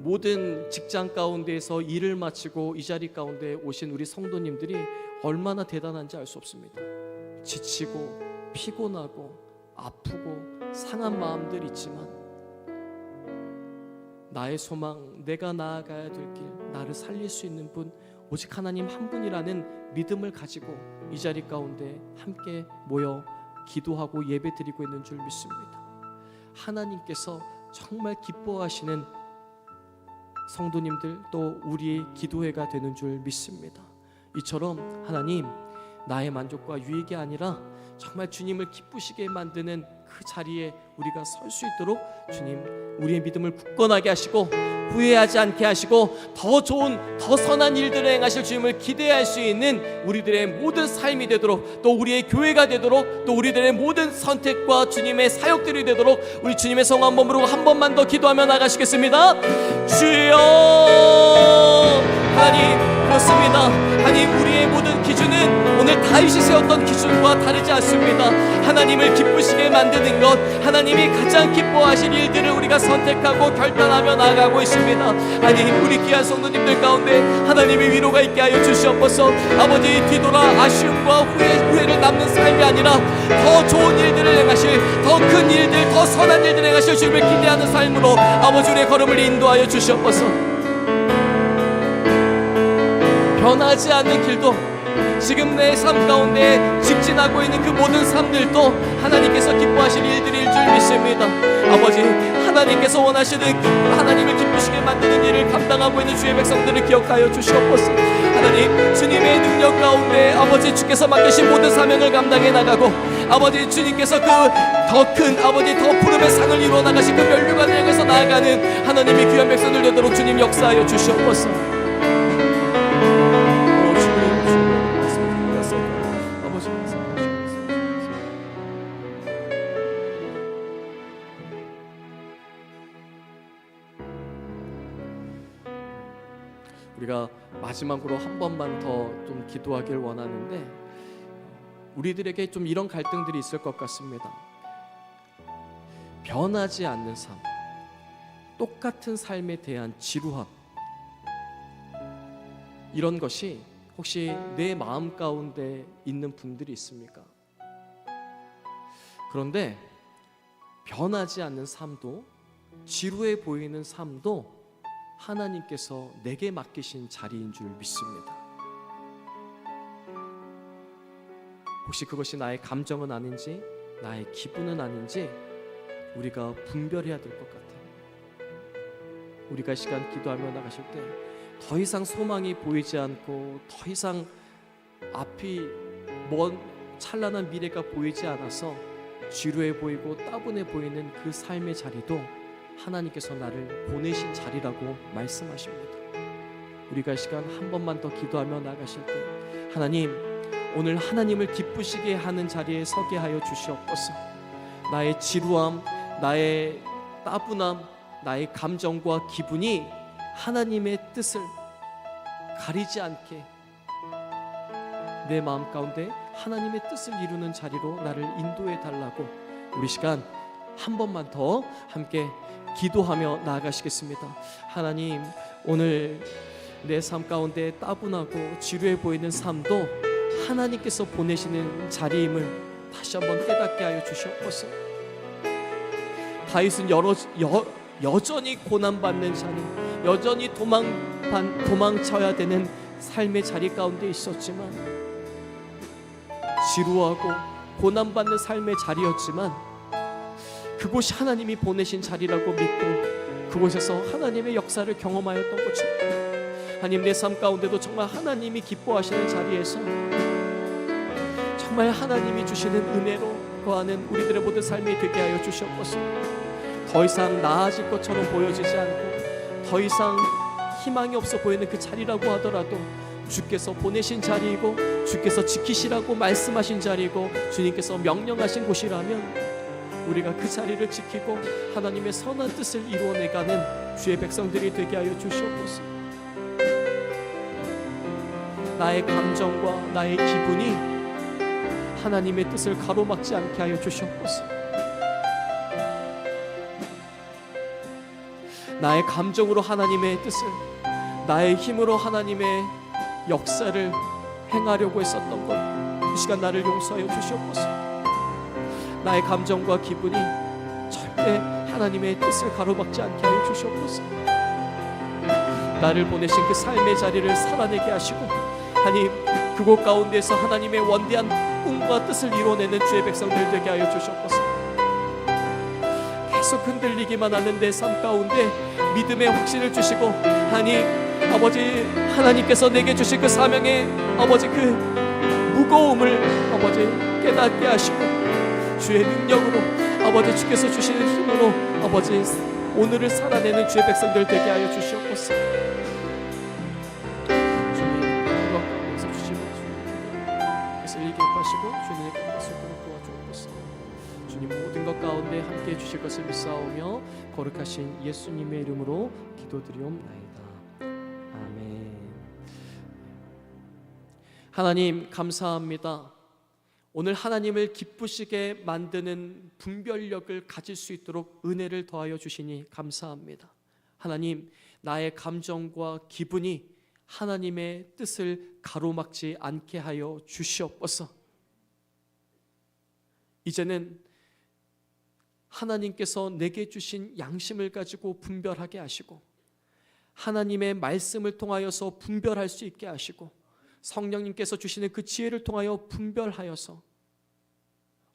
모든 직장 가운데에서 일을 마치고 이 자리 가운데 오신 우리 성도님들이 얼마나 대단한지 알 수 없습니다. 지치고 피곤하고 아프고 상한 마음들 있지만 나의 소망, 내가 나아가야 될 길, 나를 살릴 수 있는 분 오직 하나님 한 분이라는 믿음을 가지고 이 자리 가운데 함께 모여 기도하고 예배드리고 있는 줄 믿습니다. 하나님께서 정말 기뻐하시는 성도님들 또 우리의 기도회가 되는 줄 믿습니다. 이처럼 하나님 나의 만족과 유익이 아니라 정말 주님을 기쁘시게 만드는 그 자리에 우리가 설 수 있도록 주님 우리의 믿음을 굳건하게 하시고 후회하지 않게 하시고 더 좋은 더 선한 일들을 행하실 주님을 기대할 수 있는 우리들의 모든 삶이 되도록 또 우리의 교회가 되도록 또 우리들의 모든 선택과 주님의 사역들이 되도록 우리 주님의 성한 몸으로 한 번만 더 기도하며 나가시겠습니다. 주여 하나님 그렇습니다. 하나님 우리의 모든 기준은 오늘 다윗이 세웠던 기준과 다르지 않습니다. 하나님을 기쁘시게 만드는 것 하나님이 가장 기뻐하실 일들을 우리가 선택하고 결단하며 나아가고 있습니다. 하나님 우리 귀한 성도님들 가운데 하나님의 위로가 있게 하여 주시옵소서. 아버지 뒤돌아 아쉬움과 후회를 남는 삶이 아니라 더 좋은 일들을 행하실 더 큰 일들 더 선한 일들을 행하실 주님을 기대하는 삶으로 아버지 우리의 걸음을 인도하여 주시옵소서. 변하지 않는 길도 지금 내 삶 가운데 직진하고 있는 그 모든 삶들도 하나님께서 기뻐하실 일들일 줄 믿습니다. 아버지 하나님께서 원하시는 하나님을 기쁘시게 만드는 일을 감당하고 있는 주의 백성들을 기억하여 주시옵소서. 하나님, 주님의 능력 가운데 아버지 주께서 맡기신 모든 사명을 감당해 나가고 아버지 주님께서 그 더 큰 아버지 더 푸름의 상을 이루어 나가신 그 면류관을 향해서 나아가는 하나님의 귀한 백성들 되도록 주님 역사하여 주시옵소서. 우리가 마지막으로 한 번만 더 좀 기도하길 원하는데, 우리들에게 좀 이런 갈등들이 있을 것 같습니다. 변하지 않는 삶, 똑같은 삶에 대한 지루함, 이런 것이 혹시 내 마음 가운데 있는 분들이 있습니까? 그런데 변하지 않는 삶도, 지루해 보이는 삶도 하나님께서 내게 맡기신 자리인 줄 믿습니다. 혹시 그것이 나의 감정은 아닌지, 나의 기분은 아닌지 우리가 분별해야 될 것 같아요. 우리가 이 시간 기도하며 나가실 때 더 이상 소망이 보이지 않고 더 이상 앞이 먼 찬란한 미래가 보이지 않아서 지루해 보이고 따분해 보이는 그 삶의 자리도 하나님께서 나를 보내신 자리라고 말씀하십니다. 우리가 이 시간 한 번만 더 기도하며 나가실 때, 하나님, 오늘 하나님을 기쁘시게 하는 자리에 서게 하여 주시옵소서. 나의 지루함, 나의 따분함, 나의 감정과 기분이 하나님의 뜻을 가리지 않게 내 마음 가운데 하나님의 뜻을 이루는 자리로 나를 인도해 달라고 우리 시간 한 번만 더 함께 기도하며 나아가시겠습니다. 하나님, 오늘 내 삶 가운데 따분하고 지루해 보이는 삶도 하나님께서 보내시는 자리임을 다시 한번 깨닫게 하여 주시옵소서. 다윗은 여전히 고난받는 자리, 여전히 도망쳐야 되는 삶의 자리 가운데 있었지만, 지루하고 고난받는 삶의 자리였지만 그곳이 하나님이 보내신 자리라고 믿고 그곳에서 하나님의 역사를 경험하였던 것처럼, 하나님, 내 삶 가운데도 정말 하나님이 기뻐하시는 자리에서 정말 하나님이 주시는 은혜로 거하는 우리들의 모든 삶이 되게 하여 주시옵소서. 더 이상 나아질 것처럼 보여지지 않고 더 이상 희망이 없어 보이는 그 자리라고 하더라도 주께서 보내신 자리이고 주께서 지키시라고 말씀하신 자리이고 주님께서 명령하신 곳이라면 우리가 그 자리를 지키고 하나님의 선한 뜻을 이루어내가는 주의 백성들이 되게 하여 주시옵소서. 나의 감정과 나의 기분이 하나님의 뜻을 가로막지 않게 하여 주시옵소서. 나의 감정으로 하나님의 뜻을, 나의 힘으로 하나님의 역사를 행하려고 했었던 것, 이 시간 나를 용서하여 주시옵소서. 나의 감정과 기분이 절대 하나님의 뜻을 가로막지 않게 하여 주시옵소서. 나를 보내신 그 삶의 자리를 살아내게 하시고, 하나님, 그곳 가운데서 하나님의 원대한 꿈과 뜻을 이루어내는 주의 백성들 되게 하여 주시옵소서. 계속 흔들리기만 하는 내 삶 가운데 믿음의 확신을 주시고, 하나님, 아버지, 하나님께서 내게 주신 그 사명의 아버지 그 무거움을 아버지 깨닫게 하시고, 주의 능력으로 아버지 주께서 주시는 힘으로 아버지 오늘을 살아내는 주의 백성들 되게 하여 주시옵소서. 주님, 그것 가운데서 주시는 주님께서 일게 하시고 주님의 것을 도와주옵소서. 주님, 모든 것 가운데 함께해 주실 것을 믿사오며 거룩하신 예수님의 이름으로 기도드리옵나이다. 아멘. 하나님, 감사합니다. 오늘 하나님을 기쁘시게 만드는 분별력을 가질 수 있도록 은혜를 더하여 주시니 감사합니다. 하나님, 나의 감정과 기분이 하나님의 뜻을 가로막지 않게 하여 주시옵소서. 이제는 하나님께서 내게 주신 양심을 가지고 분별하게 하시고, 하나님의 말씀을 통하여서 분별할 수 있게 하시고, 성령님께서 주시는 그 지혜를 통하여 분별하여서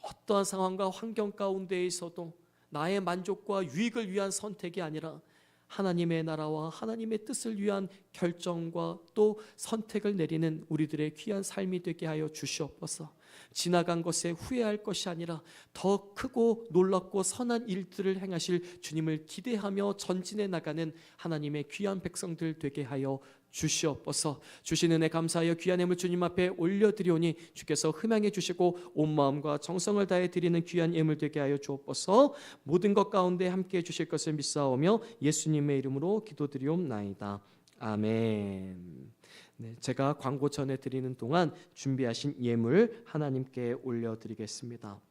어떠한 상황과 환경 가운데에 있어도 나의 만족과 유익을 위한 선택이 아니라 하나님의 나라와 하나님의 뜻을 위한 결정과 또 선택을 내리는 우리들의 귀한 삶이 되게 하여 주시옵소서. 지나간 것에 후회할 것이 아니라 더 크고 놀랍고 선한 일들을 행하실 주님을 기대하며 전진해 나가는 하나님의 귀한 백성들 되게 하여 주시옵소서. 주신 은혜 감사하여 귀한 예물 주님 앞에 올려드리오니 주께서 흠양해 주시고 온 마음과 정성을 다해 드리는 귀한 예물 되게 하여 주옵소서. 모든 것 가운데 함께해 주실 것을 믿사오며 예수님의 이름으로 기도드리옵나이다. 아멘. 네, 제가 광고 전해드리는 동안 준비하신 예물 하나님께 올려드리겠습니다.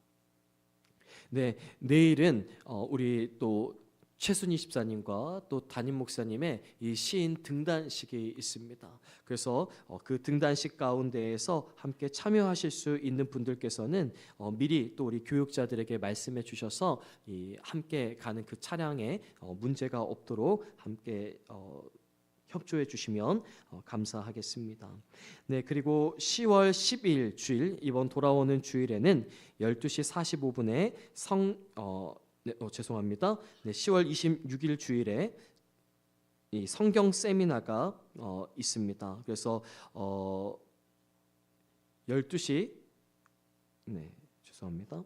네, 내일은 우리 또 최순희 집사님과 또 담임 목사님의 이 시인 등단식이 있습니다. 그래서 그 등단식 가운데에서 함께 참여하실 수 있는 분들께서는 미리 또 우리 교육자들에게 말씀해 주셔서 이 함께 가는 그 차량에 문제가 없도록 함께 협조해 주시면 감사하겠습니다. 네, 그리고 10월 10일 주일 이번 돌아오는 주일에는 12시 45분에 죄송합니다. 네, 10월 26일 주일에 이 성경 세미나가 있습니다. 그래서 12시 죄송합니다.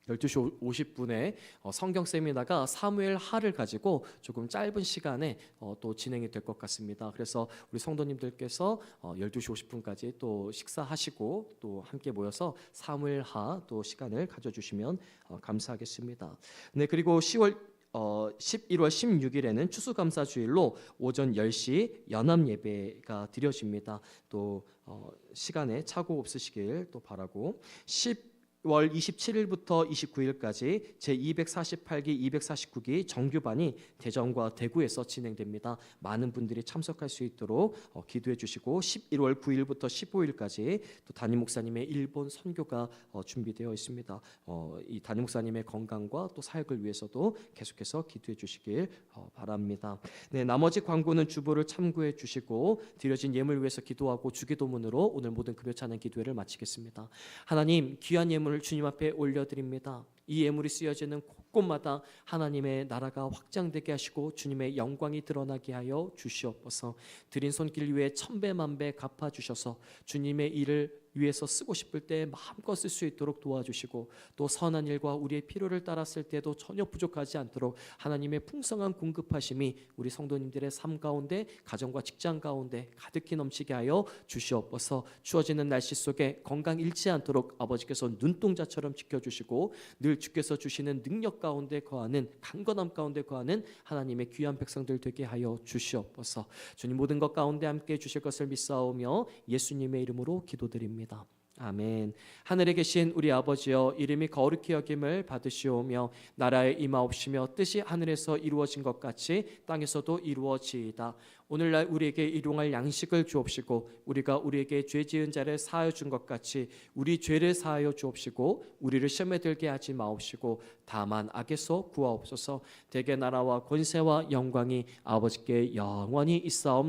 12시 50분에 성경 세미나가 사무엘 하를 가지고 조금 짧은 시간에 또 진행이 될 것 같습니다. 그래서 우리 성도님들께서 12시 50분까지 또 식사하시고 또 함께 모여서 사무엘 하 또 시간을 가져주시면 감사하겠습니다. 네, 그리고 11월 16일에는 추수감사주일로 오전 10시 연합 예배가 드려집니다. 또 시간에 착오 없으시길 또 바라고 10월 27일부터 29일까지 제248기, 249기 정규반이 대전과 대구에서 진행됩니다. 많은 분들이 참석할 수 있도록 기도해 주시고 11월 9일부터 15일까지 또 담임 목사님의 일본 선교가 준비되어 있습니다. 이 담임 목사님의 건강과 또 사역을 위해서도 계속해서 기도해 주시길 바랍니다. 네, 나머지 광고는 주보를 참고해 주시고 드려진 예물 위해서 기도하고 주기도문으로 오늘 모든 금요 찬양 기도회를 마치겠습니다. 하나님, 귀한 예물을 주님 앞에 올려드립니다. 이 예물이 쓰여지는 곳곳마다 하나님의 나라가 확장되게 하시고 주님의 영광이 드러나게 하여 주시옵소서. 드린 손길 위에 천배만배 갚아주셔서 주님의 일을 위해서 쓰고 싶을 때 마음껏 쓸 수 있도록 도와주시고 또 선한 일과 우리의 필요를 따랐을 때도 전혀 부족하지 않도록 하나님의 풍성한 공급하심이 우리 성도님들의 삶 가운데 가정과 직장 가운데 가득히 넘치게 하여 주시옵소서. 추워지는 날씨 속에 건강 잃지 않도록 아버지께서 눈동자처럼 지켜주시고 늘 주께서 주시는 능력 가운데 거하는 강건함 가운데 거하는 하나님의 귀한 백성들 되게 하여 주시옵소서. 주님 모든 것 가운데 함께 주실 것을 믿사오며 예수님의 이름으로 기도드립니다. 아멘. 하늘에 계신 우리 아버지여, 이름이 거룩히 여김을 받으시오며 나라에 임하옵시며 뜻이 하늘에서 이루어진 것 같이 땅에서도 이루어지이다. 오늘날 우리에게 일용할 양식을 주옵시고 우리가 우리에게 죄 지은 자를 사하여 준 것 같이 우리 죄를 사하여 주옵시고 우리를 시험에 들게 하지 마옵시고 다만 악에서 구하옵소서. 대개 나라와 권세와 영광이 아버지께 영원히 있사옵나이다.